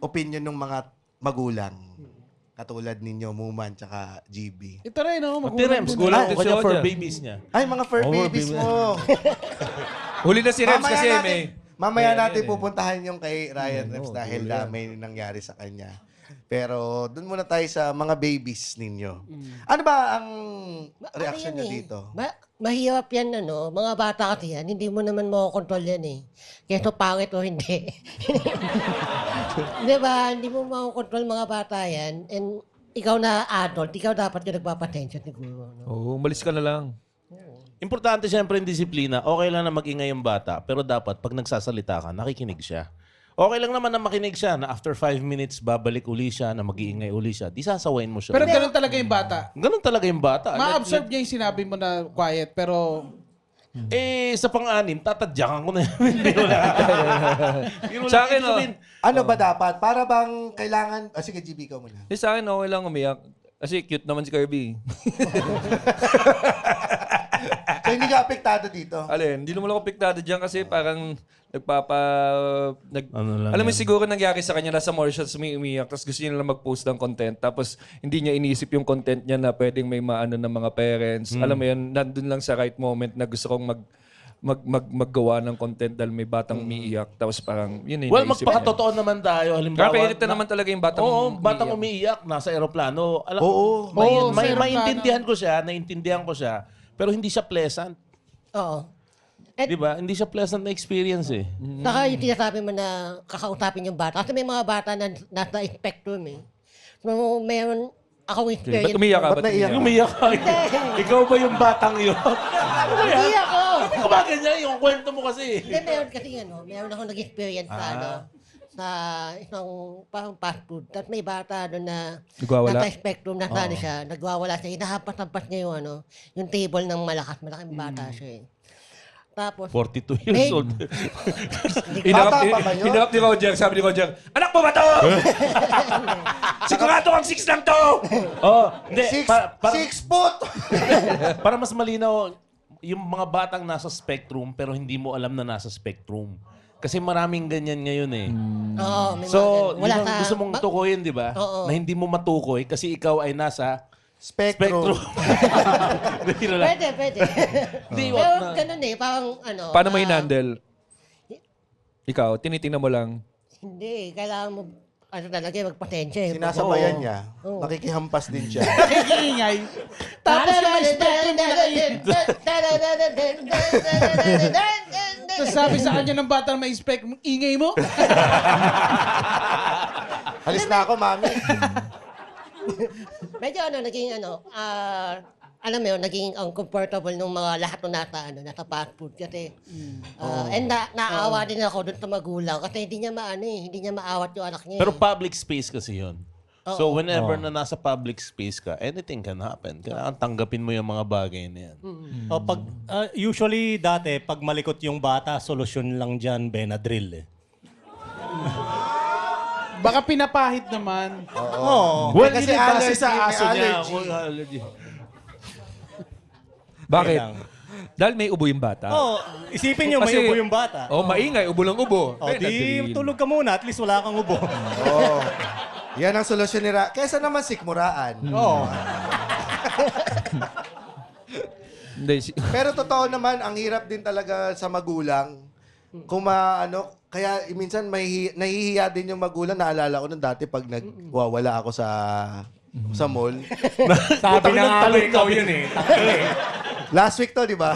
B: opinion ng mga magulang. Katulad ninyo, Muman, tsaka GB.
D: Ito rin, no?
C: Pati Rems,
A: Gulat
C: gulat
A: din
C: ko
A: si
C: kanya for
A: Oja.
C: babies niya.
B: Ay, mga fur
C: Oh,
B: babies
C: baby.
B: mo.
A: Huli na si Rems kasi
B: Mamaya
A: Ayan,
B: natin
A: ayan,
B: pupuntahan yung kay Ryan Rems dahil may nangyari sa kanya. Pero doon muna tayo sa mga babies ninyo. Ano ba ang reaction
E: Ano
B: nyo
E: yan
B: dito?
E: Mahirap yan, mga bata kasi yan, hindi mo naman makokontrol yan eh. Kaya ito pangit o hindi. Di ba? Hindi mo makokontrol mga bata yan. And ikaw na adult, ikaw dapat yung nagpapatensyon siguro. No?
A: Oo, umalis ka na lang.
C: Importante siyempre yung disiplina. Okay lang na mag-ingay yung bata, pero dapat pag nagsasalita ka, nakikinig siya. Okay lang naman na makinig siya na after 5 minutes, babalik uli siya, na mag-iingay uli siya. Di sasawain mo siya.
D: Pero ganun talaga yung bata.
C: Ganun talaga yung bata.
D: Ma-absorb niya yung sinabi mo na quiet, pero
C: Sa pang-anim, tatadyakan ko na yan. Hindi wala. Yun wala
A: Sa akin,
C: ibig sabihin.
B: Ano ba dapat? Para bang kailangan... sige, GB ko muna.
A: Sa akin, okay lang umiyak. Kasi cute naman si Kirby.
B: So, hindi ka apektado dito?
A: Alin, hindi naman ako piktado dyan kasi parang
C: Ano lang
A: alam mo
C: yan.
A: siguro nangyari sa kanya, nasa Mauritius umiiyak, tapos gusto niya lang mag-post ng content, tapos hindi niya inisip yung content niya na pwedeng may maano ng mga parents. Alam mo yun, nandun lang sa right moment na gusto kong maggawa ng content dahil may batang umiiyak, tapos parang yun yung
C: Well,
A: naisip
C: magpakatotoo naman tayo. Halimbawa,
A: Kaya na naman talaga yung batang
C: Oo, batang umiiyak, nasa aeroplano. Alam,
B: Oo.
C: may
D: sa
C: maintindihan ko siya, naintindihan ko siya, pero hindi siya pleasant.
E: Oo.
C: Di ba? Hindi siya pleasant na experience eh.
E: Saka yung tinasabi mo na kakausapin yung bata. Kasi may mga bata na nasa spectrum eh. So, meron akong experience.
A: Ba't umiyak ka?
B: Ba't
A: Ba't
B: naiyak?
A: umiyak?
C: Umiyak ka. Ikaw ba yung batang yun?
E: Hindi ako!
C: Ikaw ba ganyan? Yung kwento mo kasi.
E: Hindi, meron kasi meron akong nag-experience sa isang parang fast food. Tapos may bata doon na
A: Nagwawala?
E: nasa spectrum, nasa siya, nagwawala siya. Hinahampas-hampas niya yung table ng malaking bata siya eh. Tapos,
C: 42 years old.
B: Bata pa ba yun?
A: Hinarap ni Roger, sabi ni Roger, anak mo ba to? Sigurado kang 6 lang to!
C: Oh, hindi.
B: 6 foot!
C: Para mas malinaw, yung mga batang nasa spectrum pero hindi mo alam na nasa spectrum. Kasi maraming ganyan ngayon eh.
E: oo, may mga
C: So,
E: ganun.
C: yun ang gusto mong tukuyin, di ba?
E: Oo.
C: Na hindi mo matukoy kasi ikaw ay nasa
B: Spectrum.
C: spectrum. Biro lang.
E: Pwede.
C: Hindi,
E: Pero
C: wag na.
E: ganun eh, parang
A: Paano mo hinandle? Ikaw, tinitingnan mo lang.
E: Hindi, kailangan mo, talaga, magpatensya eh.
B: Sinasabayan niya. Nakikihampas din siya.
D: nakikiingay. Tapos yung may spectrum na Tapos sabi sa kanya ng bata na may spectrum, ingay mo?
B: Alis na ako, mami.
E: Medyo naging alam mo yun, naging uncomfortable nung mga lahat ng nasa fast food kasi. And naawa din ako doon sa magulang kasi hindi niya maawat yung anak niya.
C: Pero public space kasi yun. So whenever na nasa public space ka, anything can happen. Kailangan tanggapin mo yung mga bagay na yan.
F: O pag, usually dati, pag malikot yung bata, solusyon lang dyan, Benadryl eh.
D: Baka pinapahid naman.
F: Oo.
C: Well,
B: kasi
C: kasi base
B: allergy,
C: sa
B: may
C: aso niya.
B: allergy.
C: Allergy.
A: Bakit?
F: lang.
A: Dahil may ubo yung bata.
F: Oh, isipin nyo, may
A: Kasi-
F: ubo yung bata.
A: Oh, maingay, ubo lang ubo.
F: O, di tulog ka muna, at least wala kang ubo.
B: Oo. Yan ang solusyon ni Kesa naman sikmuraan.
F: Oo.
A: Hindi,
B: Pero totoo naman, ang hirap din talaga sa magulang. Kung kaya minsan nahihiya din yung magulang. Naalala ko nung dati pag nagwawala ako sa mall.
F: Sabi na nga ba ikaw yun eh.
B: Last week to, di ba?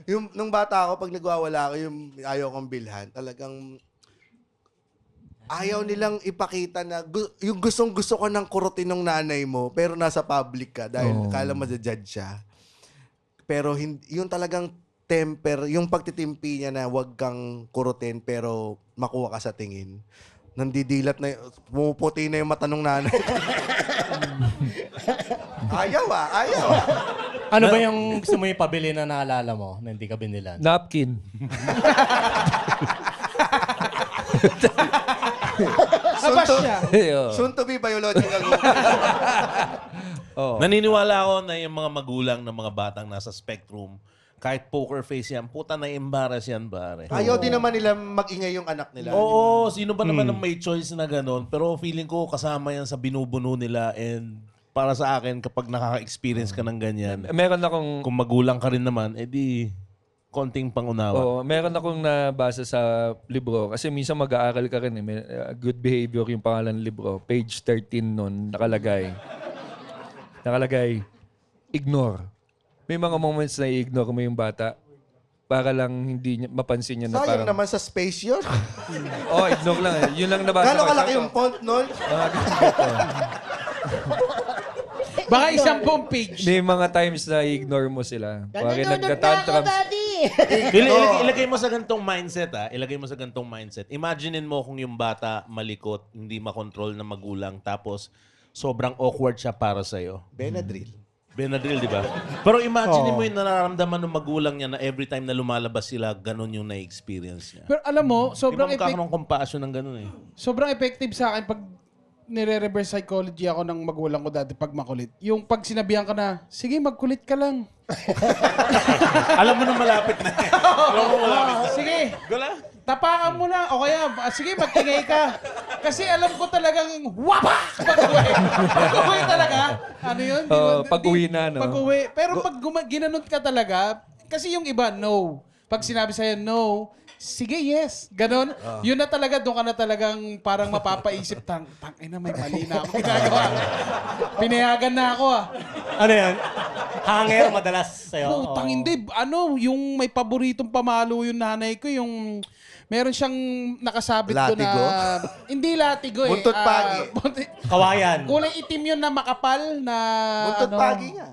B: Nung bata ako, pag nagwawala ako, yung ayaw kong bilhan, talagang ayaw nilang ipakita na yung gustong-gusto ko ng kurutin ng nanay mo, pero nasa public ka dahil kala ma-judge siya. Pero yung talagang temper, yung pagtitimpi niya na wag kang kurutin pero makuha ka sa tingin. Nandidilat na, pumuputi na yung mata ng nanay. ayaw.
F: Ano ba yung gusto mo ipabili na naalala mo na hindi ka binilan?
A: napkin.
D: Abas siya.
B: Soon to be biological.
A: Oo.
C: Naniniwala ako na yung mga magulang ng mga batang nasa spectrum, kahit poker face yan, puta na embarrass yan, pare.
B: Ayaw din naman nila mag-ingay yung anak nila.
C: Oo, sino ba naman ang may choice na gano'n? Pero feeling ko kasama yan sa binubuno nila and para sa akin, kapag nakaka-experience ka ng ganyan,
A: Meron akong
C: kung magulang ka rin naman, edi konting pangunawa.
A: meron akong nabasa sa libro kasi minsan mag-aaral ka rin May, Good Behavior yung pangalan ng libro. Page 13 nun nakalagay. Ignore. May mga moments na i-ignore mo yung bata para lang hindi niya, mapansin niya na
B: Sayang
A: parang...
B: naman sa space yun.
A: Ignore lang. Yun lang nabasa
B: Gano'ng
A: ko.
B: kalaki yung font nun?
D: Baka 10 page.
A: May mga times na i-ignore mo sila. Bakit
E: Nanonood na ako,
A: nagka-tantrums?
E: Daddy!
C: Ilagay mo sa gantong mindset, Ilagay mo sa gantong mindset. Imaginein mo kung yung bata malikot, hindi makontrol ng magulang, tapos sobrang awkward siya para sa'yo.
B: Benadryl.
C: Benadryl, di ba? Pero imagine mo yung nararamdaman ng magulang niya na every time na lumalabas sila, ganun yung na-experience niya.
D: Pero alam mo,
C: Sobrang magkakaroon ng compassion ng ganun eh.
D: sobrang effective sa akin pag nire-reverse psychology ako ng magulang ko dati pag makulit. Yung pag sinabihan ka na, sige, magkulit ka lang.
C: Alam mo na malapit na eh. Alam mo malapit na.
D: Sige,
C: Gula?
D: tapakan mo na. O kaya, sige, magtingay ka. Kasi alam ko talagang, wapak! Pag-uwi talaga. Ano yun?
A: Pag-uwi na, no?
D: Pag-uwi. Pero pag ginanot ka talaga, kasi yung iba, no. Pag sinabi sa'yo, no, sige, yes. Ganon. Yun na talaga, doon ka na talagang parang mapapaisip, ina, may mali na ako ginagawa. Pinayagan na ako
F: Ano yan? Hanger madalas sa'yo.
D: Putang hindi. Ano, yung may paboritong pamalo yung nanay ko, yung meron siyang nakasabit doon na...
B: Latigo?
D: Hindi latigo eh.
B: Buntot pagi.
F: Kawayan.
D: Kulay itim yun na makapal na...
B: Buntot
D: ano,
B: pagi nga.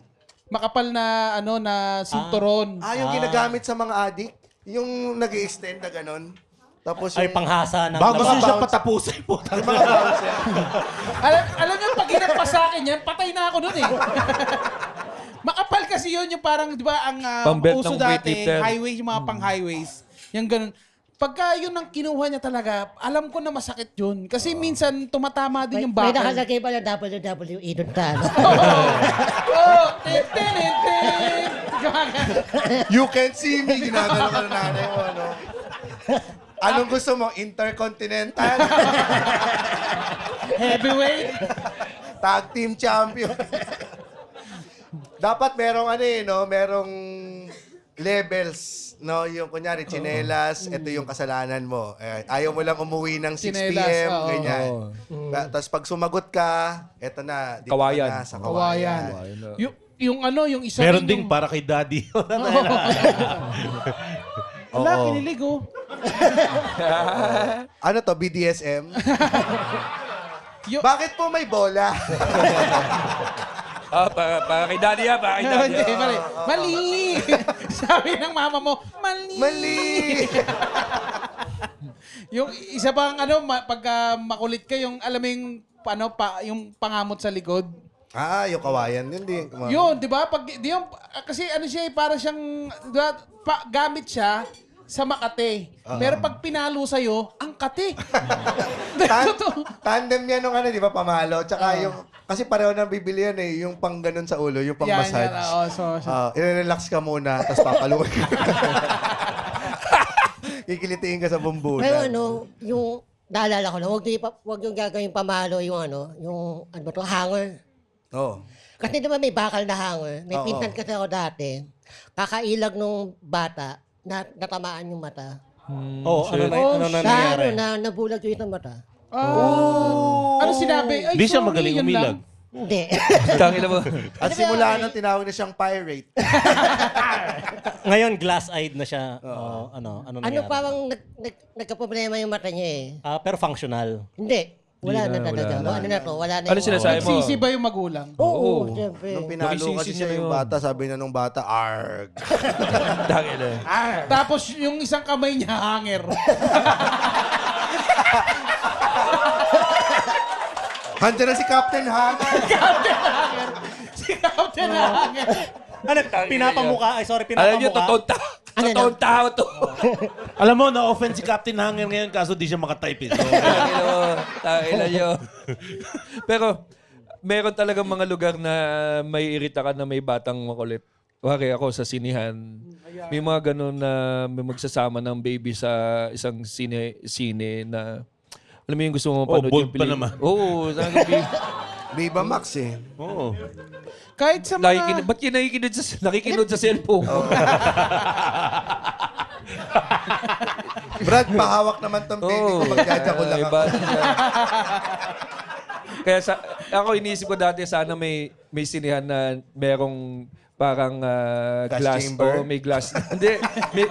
D: Makapal na ano na sinturon.
B: Yung ginagamit sa mga adik. Yung nag-extend na gano'n. Tapos
F: Ay,
B: yung...
F: panghasa ng...
C: Bago
B: Mga
C: siya
B: bounce.
C: patapusin po.
B: Yung mga bouncer.
D: Alam niyo, pag ginampas sa akin yan, patay na ako nun eh. Makapal kasi yun yung parang, di ba, ang
A: Pang-belt
D: uso
A: ng
D: dati,
A: weightlifter.
D: highway, yung mga pang-highways. Yung ganun. Pagka yun ang kinuha niya talaga, alam ko na masakit yun. Kasi minsan tumatama din yung
E: May
D: bakal.
E: nakalagay pa na WWE doon talo.
D: Oh, tin, tin, tin, tin.
B: You can't see me. Ginagano ka ng nanay mo, ano? Anong gusto mo? Intercontinental?
D: Heavyweight.
B: Tag team champion? Dapat merong ano eh, no? Merong levels. No, yung kunyari, tsinelas, ito yung kasalanan mo. Ayaw mo lang umuwi ng 6
D: Tsinelas,
B: p.m.,
D: oo.
B: ganyan. Tapos pag sumagot ka, eto na, dito
A: Kawayan.
B: ka na sa
D: Kawayan.
B: kawayan.
D: Yung ano, yung isa
C: Meron
D: rin
C: ding
D: yung...
C: para kay daddy.
D: Wala, kinilig oh.
B: Ano to, BDSM?
D: Yung-
B: Bakit po may bola?
A: Para kay daddy para kay daddy.
D: Hindi, mali. Mali! Sabi ng mama mo, mali!
B: Mali!
D: Yung isa pang ano, pagka makulit ka, yung alam mo yung, ano, yung pangamot sa likod.
B: Yung kawayan. Yun din.
D: Yun, di ba? Kasi ano siya, para siyang, di ba, gamit siya sa Makati. Pero pag pinalo sa'yo, ang kati.
B: Tandem yan nung ano, di ba, pamalo. Tsaka yung, kasi pareho nang bibili yan eh, yung pang ganun sa ulo, yung pang massage. I-relax ka muna, tapos papaluin ka. Kikilitiin ka sa bumbunan.
E: Pero ano, yung naalala ko na, huwag yung gagawin pamalo yung ano, yung ano ba to, hanger.
B: Oo.
E: Kasi di ba may bakal na hanger? May pinsan kasi ako dati, kakailag nung bata, natamaan yung mata.
F: Ano na nangyari?
E: Nabulag yung isang mata.
D: Ano sinabi? Ay,
C: Hindi siya
D: sorry,
C: magaling
D: yun
C: umilag.
D: lang.
E: Hindi.
A: Tangina mo.
B: At simula na tinawag na siyang pirate.
F: Ngayon, glass-eyed na siya. Ano
E: Ano
F: nangyari?
E: parang nagka-problema yung mata niya eh.
F: Pero functional.
E: Hindi. Wala
A: Hindi
E: na
A: na,
E: talaga.
A: wala na.
E: Ano na to? Wala na
A: Ano
E: yung-
A: sinasabi mo?
D: Nagsisi ba yung magulang?
E: Oo, siyempre.
B: Nung pinalo
A: Nakisisi
B: kasi
A: niya
B: siya
A: na
B: yung
A: yun.
B: bata, sabi na nung bata, arg.
A: Tangina.
D: Tapos yung isang kamay niya, hanger.
B: Handiyan na si Captain Hana.
D: Si Captain Hanger.
F: Ano, pinapamukha? Ay, sorry,
A: Alam niyo,
F: pinapamukha.
A: totoo Totoong tao to.
C: Alam mo, na-offend si Captain Hanger ngayon kaso di siya makatype. So,
A: Tangina nyo. Pero, meron talagang mga lugar na may irita ka na may batang makulit. Wari ako sa sinihan. May mga ganun na may magsasama ng baby sa isang sine na alam mo yung gusto mo mapanood
C: bold
A: yung
C: pa naman.
A: Oo.
B: Viva Max eh.
C: Oo.
D: Kahit sa mga...
A: Ba't yung nakikinig sa cellphone?
B: Brad, pahawak naman tong baby ko. Magdadya ko lang
A: Ay,
B: ako.
A: bata niya. Kaya ako iniisip ko dati sana may sinihan na merong parang
B: Gas
A: glass
B: chamber?
A: o may glass. Hindi,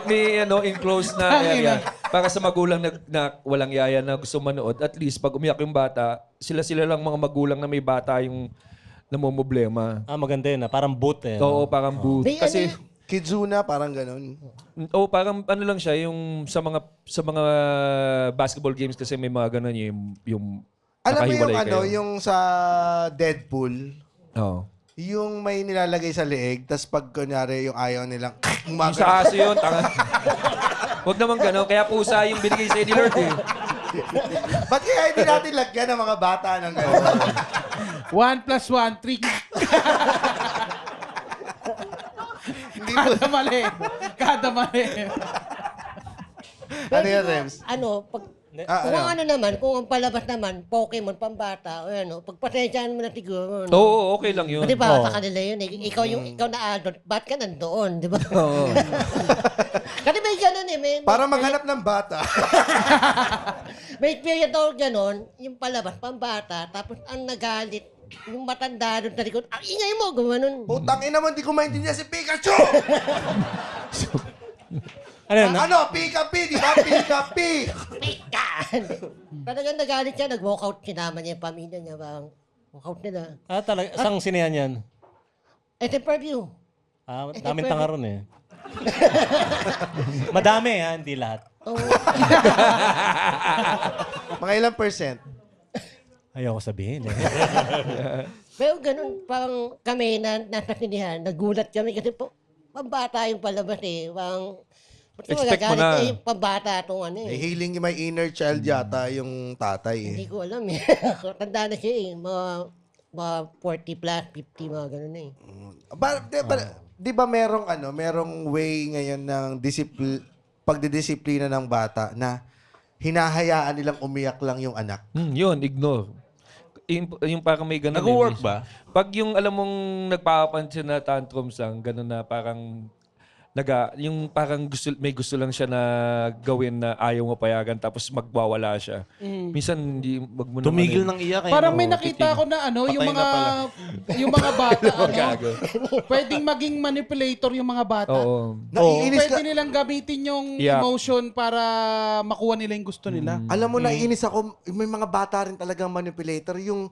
A: may enclosed na area para sa magulang na walang yaya na gusto manood. At least pag umiyak yung bata, sila lang mga magulang na may bata yung namumblema.
F: Maganda yun. Parang boot eh.
A: Oo, parang booth.
E: May
A: Kasi
B: Kizuna, parang ganun.
A: parang ano lang siya yung sa mga basketball games kasi may mga ganun yung
B: Alam mo yung
A: nakahiwalay
B: ano,
A: kayo.
B: yung sa Deadpool,
A: Oo.
B: yung may nilalagay sa leeg, tas pag kunyari yung ayaw nilang
A: Yung sa aso yun, tanga. Huwag naman gano'n. Kaya pusa yung binigay sa ni Lord eh.
B: Ba't kaya hindi natin lagyan ng mga bata ng gano'n?
D: 1 plus 1, 3. Kada mali. Kada mali.
B: Ano yan, Rems?
E: Kung ano naman, kung ang palabas naman, Pokemon, pambata, o ano, pagpasensyahan mo na siguro. No?
A: Oo, okay lang yun.
E: Di ba, sa kanila yun eh. Ikaw na adult, ba't ka nandoon, di ba?
A: Oo.
E: Kasi may ganun eh.
B: Para maghanap ng bata.
E: May period daw ganun, yung palabas, pambata, tapos ang nagalit, yung matanda doon sa likod, ang ingay mo, gumanon.
B: Putang ina mo, hindi ko maintindihan si Pikachu!
F: Ano yun?
B: Ano? Pika-P, di ba? Pika-P!
E: Pika! Talagang nagalit siya, nag-walkout, sinama niya yung pamilya niya, bang walkout nila.
F: Talaga. Isang sinehan yan?
E: Interview.
F: Daming tanga ron eh. Madami hindi lahat.
E: Oh,
B: Mga ilang percent?
F: Ayoko sabihin eh.
E: pero ganun, parang kami na nasa sinihan, nagulat kami kasi po, pambata yung palabas eh. Parang,
A: Expect mo na.
E: yung pambata itong ano
B: Eh,
E: eh.
B: healing my inner child yata yung tatay eh.
E: Hindi ko alam eh. Tanda na siya eh. Mga 40 plus, 50, mga ganun eh.
B: Di ba merong way ngayon ng pagdidisiplina ng bata na hinahayaan nilang umiyak lang yung anak?
A: Yun, ignore. Yung parang may ganun.
C: Nag-work
A: eh.
C: ba?
A: Pag yung alam mong nagpapansin na tantrums lang, ganun na parang yung parang may gusto lang siya na gawin na ayaw mo payagan tapos magwawala siya. Minsan hindi wag mo
C: Tumigil
A: naman
C: ng iyak eh.
D: Parang may
C: no?
D: nakita ko na ano, yung
C: Patay na
D: mga bata,
A: Gago.
D: pwedeng maging manipulator yung mga bata.
A: Oo.
B: Naiinis ka.
D: Pwede nilang gamitin yung
A: Yeah.
D: emotion para makuha nila yung gusto nila.
B: Alam mo, naiinis ako. May mga bata rin talagang manipulator. Yung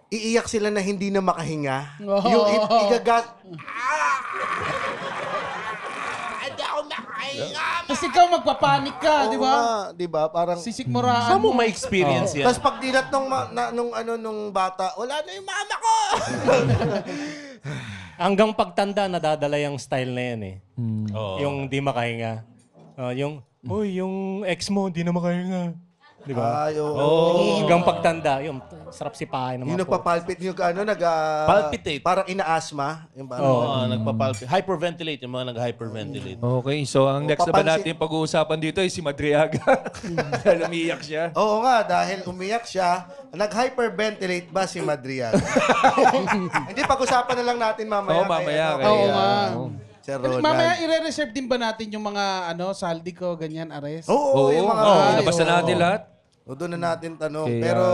B: iiyak sila na hindi na makahinga.
D: Oh.
B: Yung igagat.
D: Tapos ikaw magpapanik ka, di ba?
B: Di ba? Parang...
D: Sisikmuraan
C: Saan mo
D: mo.
C: ma-experience yan?
B: Tapos pag dilat nung bata, wala na yung mama ko!
F: Hanggang pagtanda, nadadala yung style na yan eh.
C: Oo.
F: Yung di makahinga. Yung ex mo, di na makahinga. Di ba?
B: Ay, oo.
F: Oo, hanggang pagtanda. Yung sarap sipahin ng
B: Yung
F: mga po.
B: nagpapalpit yung
C: Palpitate.
B: Parang ina-asthma. Yung parang,
C: Oo, nagpapalpit. Hyperventilate, yung mga nag-hyperventilate.
A: Okay, so ang next na ba
B: papansin-
A: natin pag-uusapan dito ay si Madriaga. Dahil umiiyak siya.
B: Oo nga, dahil umiyak siya, nag-hyperventilate ba si Madriaga? Hindi, pag-usapan na lang natin mamaya.
A: Oo, mamaya.
B: kay-
D: Oo nga.
B: Sir Ronald.
D: Mamaya i-reserve din ba natin yung mga saldi ko, ganyan, ares?
B: Oo, yung mga...
A: Nabasa na natin lahat.
B: O, doon na natin tanong.
A: Kaya-
B: Pero...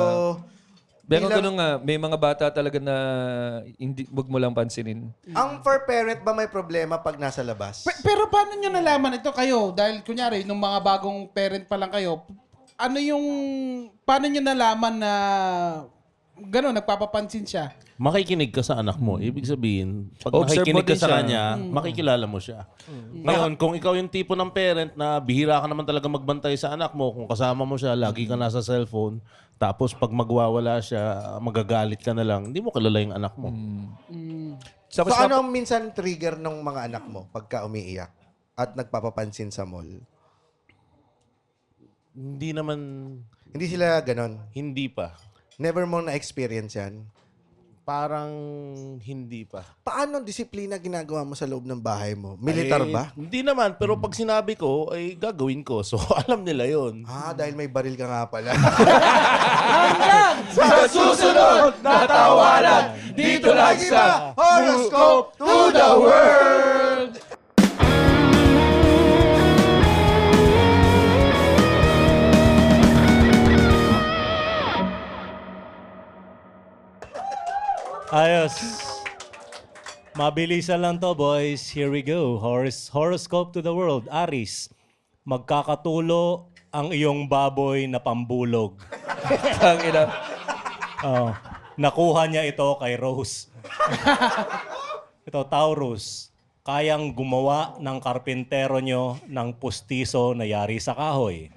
A: Pero
B: bilang-
A: ganun nga, may mga bata talaga na hindi, wag mo lang pansinin.
B: Ang for parent ba may problema pag nasa labas?
D: Pero paano nyo nalaman ito kayo? Dahil kunyari, nung mga bagong parent pa lang kayo, paano nyo nalaman na gano'n, nagpapapansin siya?
C: Makikinig ka sa anak mo. Ibig sabihin, pag
A: Observe mo
C: makikinig ka
A: din
C: sa
A: siya.
C: kanya, makikilala mo siya. Ngayon, kung ikaw yung tipo ng parent na bihira ka naman talaga magbantay sa anak mo, kung kasama mo siya, lagi ka nasa cellphone, tapos pag magwawala siya, magagalit ka na lang, hindi mo kilala yung anak mo.
B: So ano ang minsan trigger ng mga anak mo pagka umiiyak? at nagpapapansin sa mall?
C: Hindi naman,
B: Hindi sila ganon.
C: hindi pa.
B: Never mo na-experience yan.
C: Parang hindi pa.
B: Paano ang disiplina ginagawa mo sa loob ng bahay mo? Militar
C: Ay,
B: ba?
C: Hindi naman, pero pag sinabi ko, ay gagawin ko. So, alam nila yon.
B: Dahil may baril ka nga pala.
A: Sa susunod na tawanan, dito lang sa
B: Horoscope to the World!
F: Ayos. Mabilisan lang to, boys. Here we go. Horoscope to the world. Aris, magkakatulo ang iyong baboy na pambulog.
A: Tangina.
F: Oh, nakuha niya ito kay Rose. Ito, Taurus. Kayang gumawa ng karpintero nyo ng pustiso na yari sa kahoy.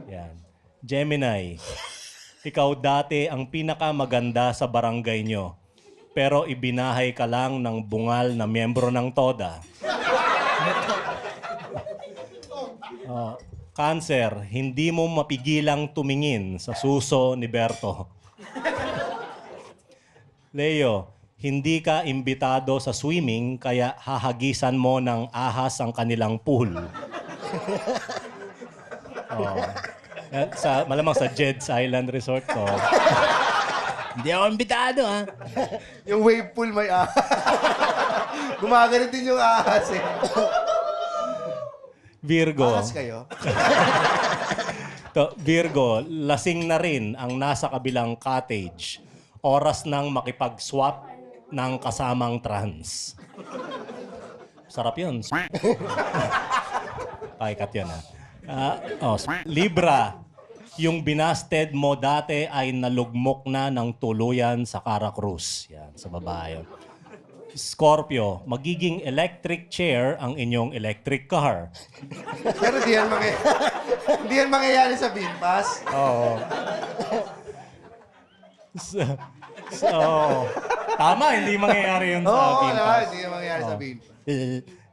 F: Yan. Gemini. Ikaw dati ang pinakamaganda sa barangay nyo. Pero ibinahay ka lang ng bungal na miyembro ng TODA. Cancer, hindi mo mapigilang tumingin sa suso ni Berto. Leo, hindi ka imbitado sa swimming kaya hahagisan mo ng ahas ang kanilang pool. Malamang sa Jed's Island Resort to. Hindi ako imbitado, ha?
B: Yung wave pool may ahas. Gumagano din yung ahas eh.
F: Virgo.
B: Ahas kayo?
F: Virgo, lasing na rin ang nasa kabilang cottage. Oras nang makipag-swap ng kasamang trans. Sarap yun. Pakikat yun, ha? Libra, yung binasted mo dati ay nalugmok na ng tuluyan sa Caracruz. Yan, sa babae. Scorpio, magiging electric chair ang inyong electric car.
B: Pero di yan mangyayari sa Binpas.
F: Oo. Tama, hindi mangyayari yun sa Binpas.
B: Hindi yan mangyayari sa Binpas.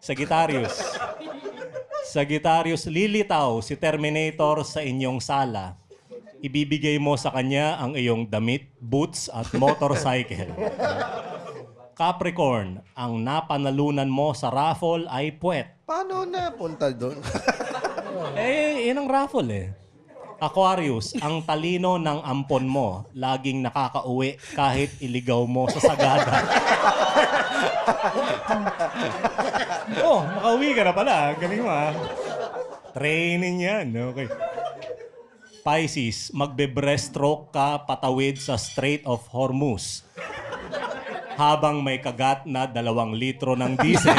F: Sagittarius. Sagittarius, lilitaw si Terminator sa inyong sala. Ibibigay mo sa kanya ang iyong damit, boots at motorcycle. Capricorn, ang napanalunan mo sa raffle ay puwet.
B: Paano na punta doon?
F: Yun ang raffle eh. Aquarius, ang talino ng ampon mo, laging nakakauwi kahit iligaw mo sa sagada. Makauwi ka na pala. Galing mo, ha? Training yan. Okay. Pisces, magbe-breaststroke ka patawid sa Strait of Hormuz. Habang may kagat na 2 litro ng diesel.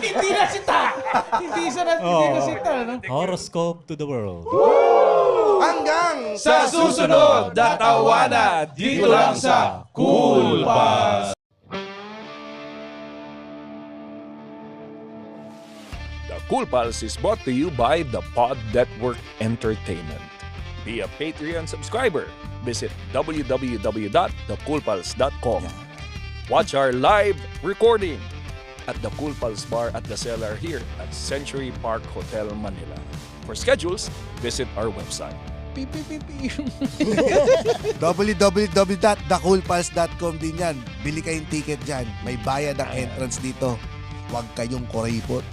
D: Hindi na sita! Hindi na sita, no?
F: Horoscope to the world.
B: Hanggang
A: Sa susunod na tawanan, dito lang sa Cool Pals. The Cool Pals is brought to you by the Pod Network Entertainment. Be a Patreon subscriber. Visit www.thecoolpals.com. Watch our live recording at the Cool Pals Bar at the Cellar here at Century Park Hotel, Manila. For schedules, visit our website.
B: www.thecoolpals.com din yan. Bili kayong ticket dyan. May bayad ang entrance dito. Huwag kayong kuripot.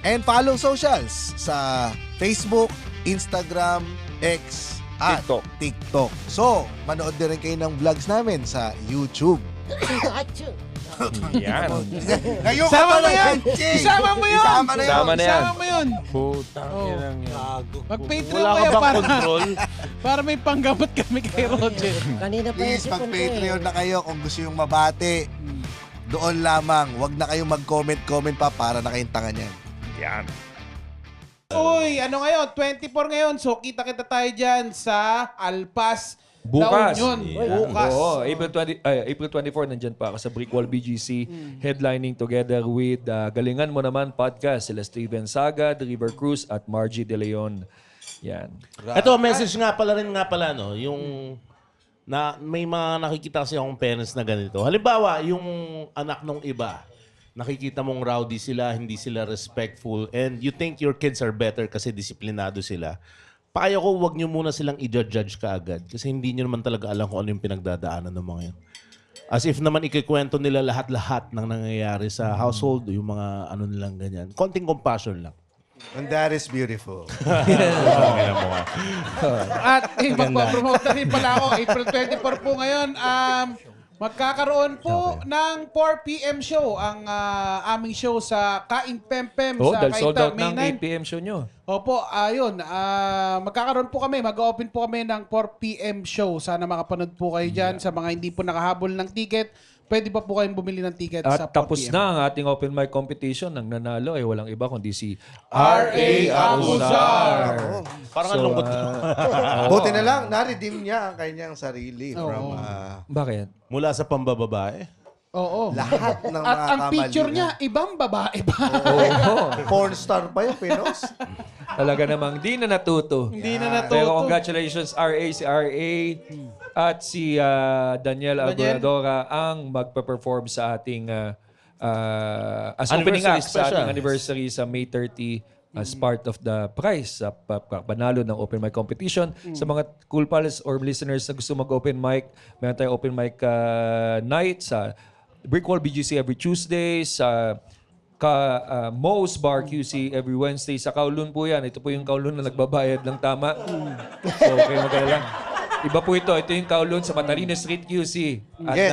B: And follow socials sa Facebook, Instagram, X, at TikTok. So, manood din rin kayo ng vlogs namin sa YouTube.
E: Achoo!
A: Yan.
B: Ngayon
D: Isama mo yan! Isama mo yun!
B: Isama na yun!
A: Sama na yan.
D: Isama mo yun!
C: Putang inang yan.
D: Mag-Patreon
C: Wala ka
D: kayo
C: bang
D: para,
C: control?
D: para may panggamot kami kay Roger.
E: Kanina pa
B: Please,
E: yung sipon ko
B: mag-Patreon na kayo kung gusto yung mabati. Doon lamang. Huwag na kayong mag-comment pa para na kayong tanga niyan.
A: Yan.
D: Uy, ano ngayon? 24 ngayon. So, kita-kita tayo dyan sa Alpas
A: Bukas.
D: La Union. Bukas.
A: Oo, April 24, nandyan pa ako sa Brickwall BGC, headlining together with Galingan Mo Naman podcast, sila Steven Sagad, River Cruz, at Margie De Leon. Yan.
C: Ito, message nga pala, no? Yung na may mga nakikita kasi akong parents na ganito. Halimbawa, yung anak nung iba, nakikita mong rowdy sila, hindi sila respectful, and you think your kids are better kasi disiplinado sila, payo ko, wag nyo muna silang i-judge kaagad kasi hindi nyo naman talaga alam kung ano yung pinagdadaanan ng mga yan. As if naman ikikwento nila lahat-lahat ng nangyayari sa household, yung mga ano nilang ganyan. Konting compassion lang.
B: And that is beautiful.
D: At magpapromote na rin pala ako. April 24 po ngayon. Magkakaroon po ng 4 p.m. show ang aming show sa Kaing Pempem
A: Oh,
D: sa
A: dahil sold
D: Kaita,
A: out
D: May
A: ng
D: 9.
A: 8 p.m. show nyo.
D: Opo, ayun. Magkakaroon po kami, mag-open po kami ng 4 p.m. show. Sana makapanood po kayo dyan. Sa mga hindi po nakahabol ng ticket, pwede pa po kayong bumili ng ticket sa 4
A: At tapos
D: p.m.
A: na ang ating open mic competition. Ang nanalo ay walang iba kundi si
D: R.A. Abuzar.
C: Parang ang lungkot.
B: Buti na lang, na-redeem niya ang kanyang sarili from
A: Bakit?
C: Mula sa pambababae.
D: Oo.
B: lahat ng mga
D: At ang picture
B: kamalian.
D: niya, ibang babae pa.
B: Porn star pa yung Pinos.
A: Talaga namang di na natuto.
D: Hindi na natuto.
A: Pero congratulations si R.A. At si Daniel Alboradora ang magpa-perform sa ating as opening
C: Anniversary
A: act sa ating
C: special.
A: anniversary sa May 30 as part of the prize sa panalo ng open mic competition. Sa mga Cool Pals or listeners na gusto mag-open mic, meron tayong open mic night sa Brickwall BGC every Tuesday, sa Mo's Bar QC every Wednesday. Sa Kowloon po yan. Ito po yung Kowloon na nagbabayad ng tama. So, kayo mag-alala. Iba po ito. Ito yung Kowloon sa Matarino Street QC. At
B: Yes.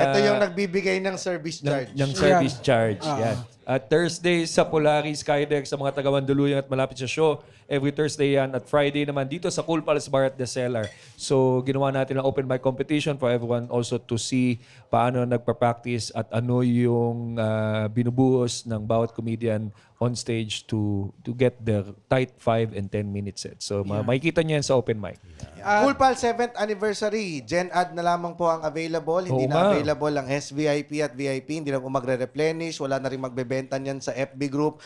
B: Ito yung nagbibigay ng service charge.
A: ng service charge. Yan. At Thursday sa Polaris Skydeck sa mga taga Mandaluyong at malapit sa show. Every Thursday yan. At Friday naman dito sa Cool Palace Bar at The Cellar. So, ginawa natin ang open mic competition for everyone also to see paano nagpa-practice at ano yung binubuhos ng bawat comedian on stage to get their tight 5 and 10 minute set. So, makikita niyo yan sa open mic.
B: Cool Pal 7th anniversary. Gen Ad na lamang po ang available. Hindi
A: Oo
B: na
A: nga.
B: available ang SVIP at VIP. Hindi na po magre-replenish. Wala na rin magbebenta niyan sa FB group.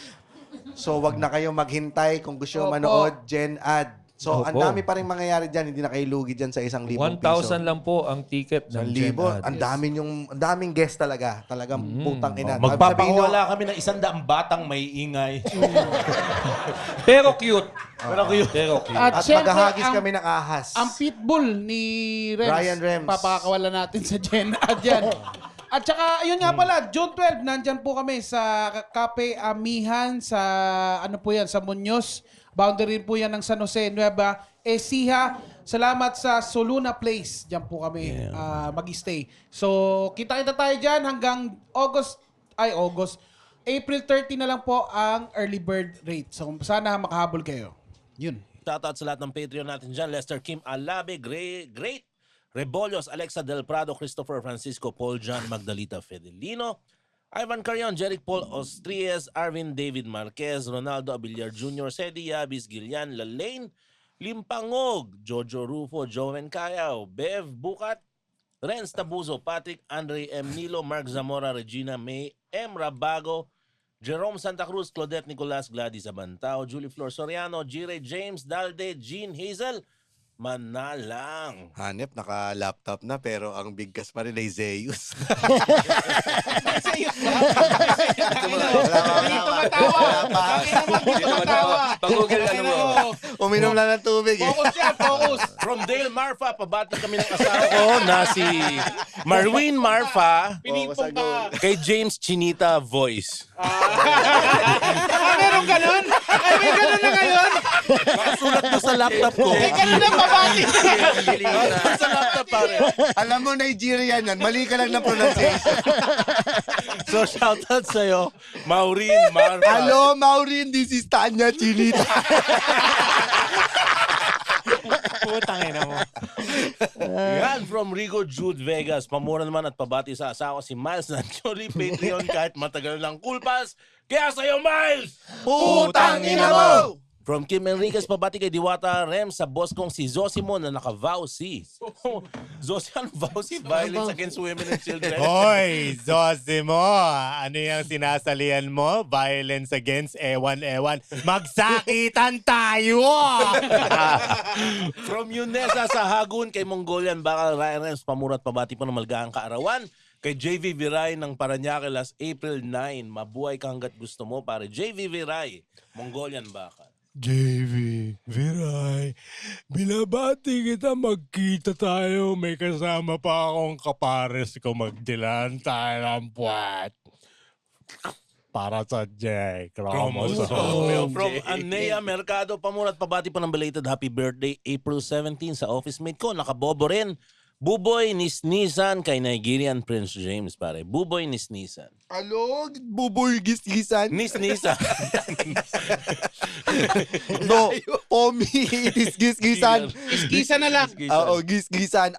B: So, wag na kayong maghintay kung gusto nyo manood. Gen Ad. So, ang
A: Opo.
B: dami pa rin mangyayari dyan. Hindi na kayo lugi dyan sa 1,000 piso.
A: 1,000 lang po ang ticket ng Gen Ad.
B: Ang daming guest talaga. Talagang putang ina. Sabihin nyo,
C: Magpapawala kami ng 100 batang may ingay.
A: Pero cute.
C: Pero cute.
A: Pero cute.
B: at
D: syempre,
B: maghahagis
D: ang-
B: kami ng ahas.
D: Ang pitbull ni Rems.
B: Ryan Rems.
D: Papakawala natin sa Gen Ad yan. At saka, yun nga pala, June 12, nandyan po kami sa Cafe Amihan sa, ano po yan, sa Muñoz. Boundary po yan ng San Jose, Nueva Ecija. Salamat sa Soluna Place. Diyan po kami mag-stay. So, kita-kita tayo dyan hanggang April 30 na lang po ang early bird rate. So, sana makahabol kayo. Yun.
C: Shoutout sa lahat ng Patreon natin dyan. Lester Kim Alabe, Great. Rebollos, Alexa Del Prado, Christopher Francisco, Paul John, Magdalita Fedelino, Ivan Carion, Jeric Paul Ostries, Arvin David Marquez, Ronaldo Abiliar Jr., Sedi Yabis, Gillian Lalaine, Limpangog, Jojo Rufo, Joven Cayaw, Bev Bukat, Renz Tabuzo, Patrick Andre M. Nilo, Mark Zamora, Regina May, M. Rabago, Jerome Santa Cruz, Claudette Nicolas, Gladys Abantao, Julie Flor Soriano, Jire James Dalde, Jean Hazel, Manalang.
B: Hanep, naka-laptop na pero ang bigkas pa rin ay Zeus.
A: Pag-google ano mo.
B: Uminom lang ng tubig eh.
G: Focus yan, focus.
C: From Dale Marfa, pabati kami ng asawa ko na si Marwin Marfa
G: Pinipong ka.
C: kay James Chinita Voice.
G: Meron ganun? Ay, may ganun na ngayon?
C: Nakasulat ko sa laptop ko.
G: May ganun na babati.
C: Sa laptop pare.
B: Alam mo, Nigerian yan. Mali ka lang ng pronunciation.
C: So shoutout sa'yo, Maureen Marfa.
B: Hello, Maureen. This is Tanya Chinita.
F: Putang ina mo.
C: Yan, from Rigo Jude Vegas. Pamura naman at pabati sa asawa si Miles Nancholi, Patreon kahit matagal ng Cool Pals. Kaya sa'yo, Miles!
B: Putang ina mo!
C: From Kim Enriquez, pabati kay Diwata Rem sa boss kong si Zosimo na naka-VAUSI. Zosimo, VAUSI? Violence Against Women and Children.
F: Hoy, Zosimo, ano yung sinasalian mo? Violence against ewan-ewan. Magsakitan tayo!
C: From Yunesa sa Hagun kay Mongolian Bakal Ryan Rems, pamurat pabati po ng malgaang kaarawan. Kay JV Viray ng Parañaque last April 9. Mabuhay ka hanggat gusto mo, pare. JV Viray, Mongolian Baka.
F: JV, Viray, binabati kita, magkita tayo. May kasama pa akong kapares ko, magdilan tayo ng puwat. Para sa J. Chromosome.
C: From Anea Mercado, pamulat pabati pa ng belated happy birthday April 17 sa office mate ko. Nakabobo rin. Buboy Nisnisan kay Nigerian Prince James, pare. Buboy Nisnisan.
H: Alo, buboy gisgisan.
C: Nisnisan.
H: No, for me, it is gisgisan.
G: Iskisa na lang.
H: Oo, gisgisan.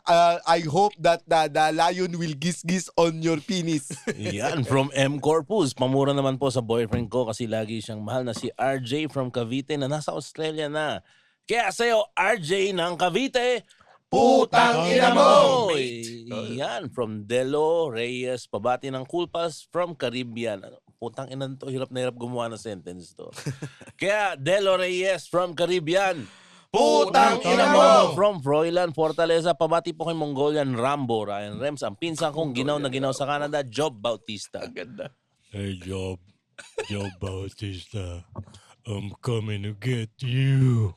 H: I hope that the lion will gisgis on your penis.
C: Yan, from M. Corpus. Pamura naman po sa boyfriend ko kasi lagi siyang mahal na si RJ from Cavite na nasa Australia na. Kaya sa'yo, RJ ng Cavite,
H: Putang ina mo!
C: Yan, from Delo Reyes. Pabati ng Cool Pass from Caribbean. Putang ina to, hirap na hirap gumawa ng sentence to. Kaya Delo Reyes from Caribbean.
H: Putang ina mo!
C: From Froilan, Fortaleza, pabati po kay Mongolian Rambo, Ryan Rems, ang pinsan kong ginaw na ginaw sa Canada, Job Bautista. Ganda.
F: Hey, Job Bautista, I'm coming to get you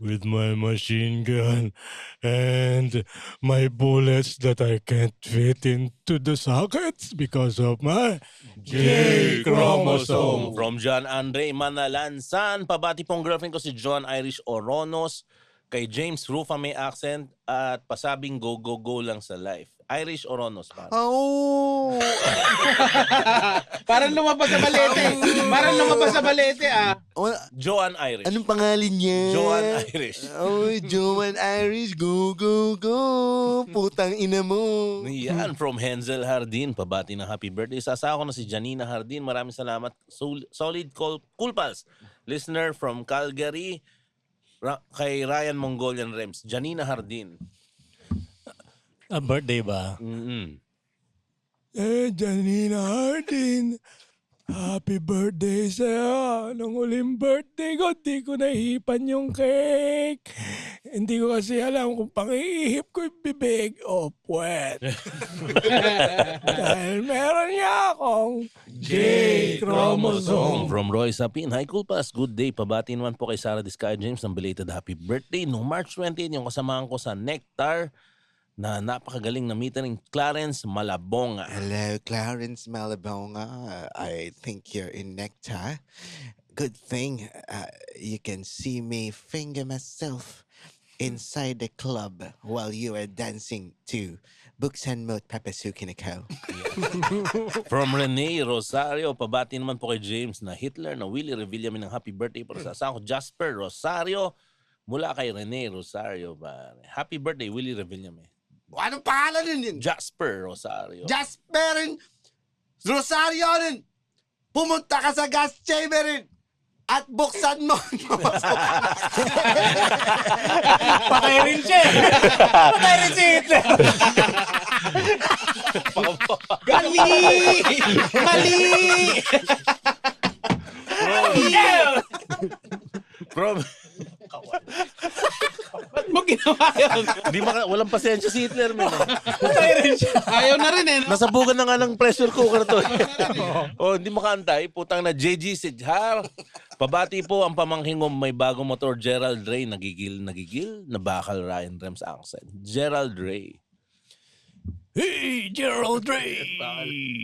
F: with my machine gun and my bullets that I can't fit into the sockets because of my J chromosome.
C: From John Andre Manalansan, pabati pong girlfriend ko si John Irish Oronos, kay James Rufa may accent at pasabing go go go lang sa life. Irish Oronos, pare.
H: Oh!
G: Parang lumabas sa balete. Parang lumabas sa balete, ah.
C: Joan Irish.
H: Anong pangalan niya?
C: Joan Irish.
H: Oh, Joan Irish. Go, go, go. Putang ina mo.
C: Yan, from Henzel Hardin. Pabati ng happy birthday. Sasako na si Janina Hardin. Maraming salamat. Solid Cool Pals. Listener from Calgary. Kay Ryan Mongolian Rems. Janina Hardin.
F: Birthday ba?
C: Mm-mm.
F: Janina Hardin, happy birthday sa'yo. Nung uling birthday ko, di ko nahipan yung cake. Hindi ko kasi alam kung pang-iihip ko yung bibig o puwet. Dahil meron niya akong J chromosome.
C: From Roy Sapin, hi Cool Pass, good day. Pabati naman po kay Sarah Discaya James ng belated happy birthday. Noong March 20, yung kasamahan ko sa Nectar na napakagaling na metering, Clarence Malabonga.
H: Hello, Clarence Malabonga. I think you're in Nectar. Good thing you can see me finger myself inside the club while you are dancing to Buksan Mo't Papasukin Ako.
C: From Rene Rosario, pabati naman po kay James na Hitler na Willie Revillame ng happy birthday para sa asawa ko, Jasper Rosario. Mula kay Rene Rosario. Happy birthday, Willie Revillame.
H: Anong pangalan nun yun?
C: Jasper Rosario.
H: Jasper Rosario rin. Pumunta ka sa gas chamber rin. At buksan mo.
F: Patay rin siya. Patay rin si Hitler.
G: Mali!
C: From
G: Ba't mo ginawa yun?
C: walang pasensya si Hitler, man.
G: Ayaw na rin, eh. No?
C: Nasabugan na nga ng pressure cooker to. Hindi makaantay. Putang na JG Sidhar. Pabati po ang pamangking mo may bagong motor, Gerald Ray. Nagigil na bakal Ryan Rems accent. Gerald Ray.
F: Hey, Gerald Ray!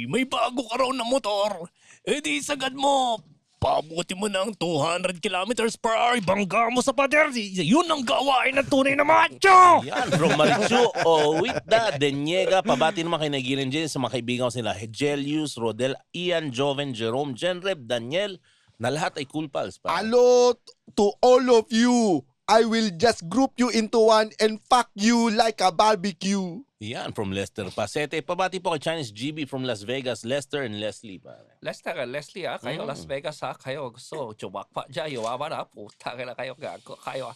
F: May bago ka raw na motor. Eh di sagad mo. Pabuti mo ng 200 kilometers per hour. Bangga mo sa pader. Yun ang gawain ng tunay na macho!
C: Yan, from Marichu Owita Deniega. Pabati naman kay Nigerian James sa mga kaibigan ko sila. Hegelius, Rodel, Ian, Joven, Jerome, Jenreb, Daniel. Na lahat ay Cool Pals.
H: Hello to all of you. I will just group you into one and fuck you like a barbecue.
C: Yan, from Lester Pasete. Pabati po kay Chinese GB from Las Vegas, Lester and Leslie. Pare.
A: Lester, Leslie, kayo Las Vegas, kayo gusto chumakpa dyan, yuwawa na, puta ka na kayo, gago kayo.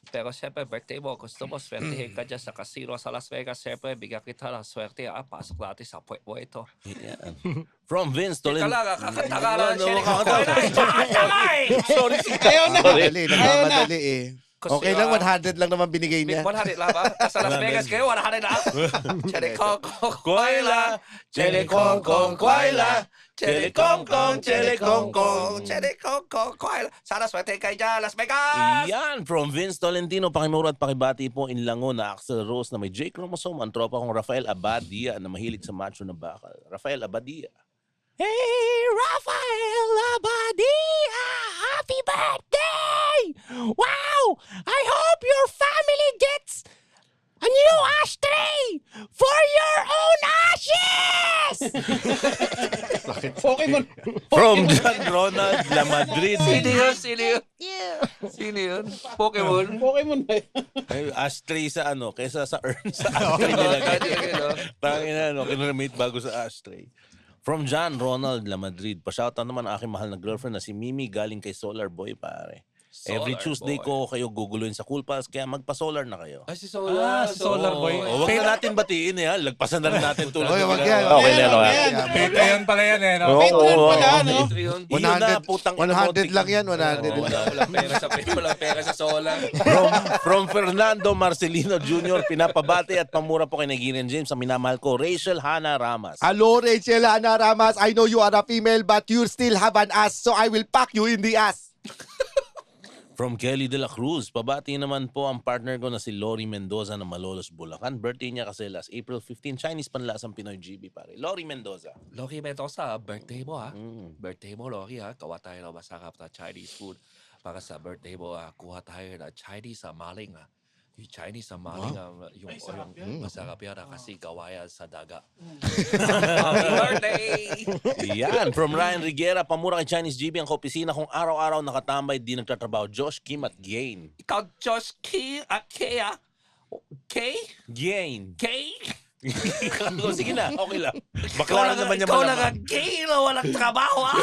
A: Pero siyempre, birthday mo, gusto mo, swertihin ka dyan sa casino sa Las Vegas, siyempre, bigyan kita ng swerte, pasok natin sa puwet mo ito.
C: Yan. From Vince Tolin.
A: Teka lang, kakanta ka lang,
C: Sorry.
G: Ayaw na.
H: Nagmamadali eh.
I: Okay lang, 100 lang naman binigay niya.
J: 100 lang ba? Sa Las Vegas kayo, 100 na. Chili Kong Kong Kwaila. Chili Kong Kong Kwaila. Chili Kong Kong, Chili Kong Kong. Chili Kong Kong Kwaila. Sana swerte kayo dyan, Las Vegas!
C: Yan, from Vince Tolentino, pakimura at pakibati po in Lango na Axel Rose na may J chromosome, ang tropa kong Rafael Abadia na mahilig sa macho na bakal. Rafael Abadia.
K: Hey, Rafael Abadia! Happy birthday! Wow! I hope your family gets a new ashtray for your own ashes!
G: Pokemon.
C: From John Ronald La Madrid.
J: Sino yun? Pokemon?
G: Pokemon ba yun?
C: Ay, ashtray sa ano, kesa sa urn sa ashtray nilagay. Parang kinonamate bago sa ashtray. From John Ronald La Madrid. Pa-shoutout naman ang aking mahal na girlfriend na si Mimi galing kay Solar Boy, pare. Every Tuesday ko kayo guguluhin sa Cool Pals, kaya magpa-solar na kayo.
J: Ay, si Solar.
F: Solar Boy.
C: Huwag na natin batiin eh, ha? Lagpasan na rin natin tulad.
I: Oy, wag yan.
C: Okay lang,
A: Patreon pala yan eh. No?
G: Patreon pala, no?
I: 100 lang yan, 100 lang.
J: Walang pera sa Solar.
C: From Fernando Marcelino Jr., pinapabati at pamura po kay Nagirian James ang minamahal ko, Rachel Hannah Ramas.
I: Hello, Rachel Ana Ramas. I know you are a female, but you still have an ass, so I will pack you in the ass.
C: From Kelly de la Cruz, pabati naman po ang partner ko na si Lori Mendoza na Malolos, Bulacan. Birthday niya kasi last April 15, Chinese panlasang Pinoy GB, pare. Lori Mendoza.
J: Lori Mendoza, birthday mo ha. Birthday mo, Lori ha. Gawa tayo ng masarap na Chinese food. Para sa birthday mo, kuha tayo na Chinese maling ha. Yung Chinese maling, yung masarap yan kasi gawa yan sa daga. Happy birthday!
C: Yan, from Ryan Riguera, pamura kay Chinese GB ang kaopisina kung araw-araw nakatambay, di nagtatrabaho. Josh, Kim at Gain.
J: Ikaw, Josh, K?
C: Gain.
J: K?
C: Sige na, okay lang. Bakla na naman niya
J: ikaw
C: malaman.
J: lang ang gay na walang trabaho ha.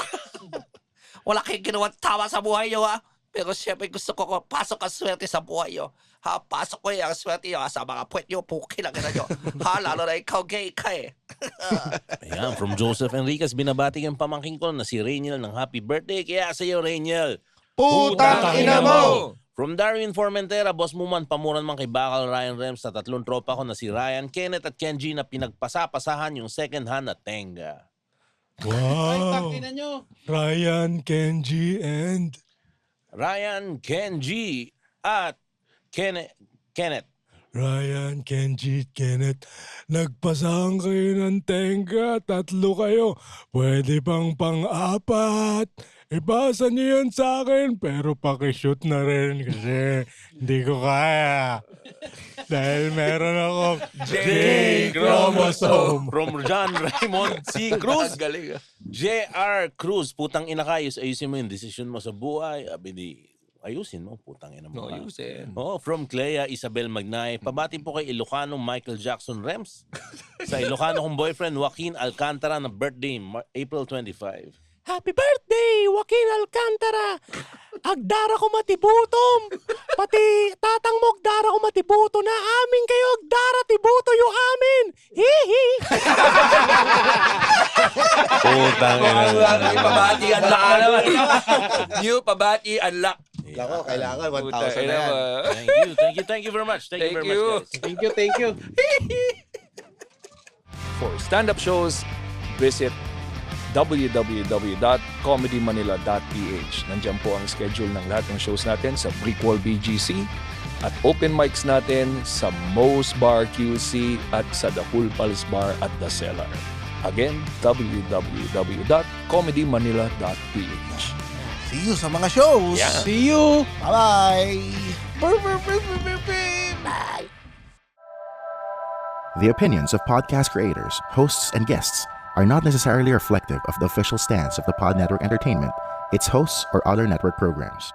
J: Wala kayong ginawa tama sa buhay nyo ha. Pero siyempre gusto ko pasok ang swerte sa buhay nyo. Ha, pasok ko yung swerte nyo sa mga puwet nyo, puki lang nyo. Ha, lalo na ikaw gay ka eh.
C: Ayan, from Joseph Enriquez, binabati ang pamangking ko na si Rainiel ng happy birthday. Kaya sa iyo, Rainiel.
I: Putang ina mo!
C: From Darwin Formentera, boss mo man, pamuran man kay Bakal Ryan Rems na 3 tropa ko na si Ryan, Kenneth at Kenji na pinagpasapasahan yung second hand na Tenga.
G: Ay,
F: Wow!
G: takinan nyo.
F: Ryan, Kenji, and...
C: Ryan, Kenji, at Kenneth.
F: Ryan, Kenji, Kenneth, nagpasahan kayo ng Tenga, 3 kayo. Pwede pang pang-4. Ipasa niyo yan sa akin, pero pakishoot na rin kasi hindi ko kaya. Dahil meron ako J chromosome.
C: From John Raymond C. Cruz.
J: Galing
C: J.R. Cruz, putang ina ka, ayusin mo yung decision mo sa buhay. Abidi, ayusin mo, putang ina mo.
J: ayusin.
C: Oh, from Clea Isabel Magnay, pabati po kay Ilocano Michael Jackson Rems. Sa Ilocano kong boyfriend Joaquin Alcantara na birthday, April 25.
K: Happy birthday, Joaquin Alcantara! Agdara ko matibutom! Pati tatang mo agdara ko matibuto na amin kayo agdara tibuto yung amin! Hihi!
C: Putang ina.
J: Pabati ang lak naman. New pabati ang lak.
I: Lako, kailangan 1,000 na yan.
C: Thank you very much. Thank you very much, guys.
G: Thank you.
A: For stand-up shows, visit www.comedymanila.ph. Nandiyan po ang schedule ng lahat ng shows natin sa Brickwall BGC at open mics natin sa Moe's Bar QC at sa The Cool Pals Bar at The Cellar. Again, www.comedymanila.ph.
I: See you sa mga shows.
A: Yeah.
G: See you.
I: Bye-bye.
K: Bye!
L: The opinions of podcast creators, hosts, and guests are not necessarily reflective of the official stance of the Pod Network Entertainment, its hosts, or other network programs.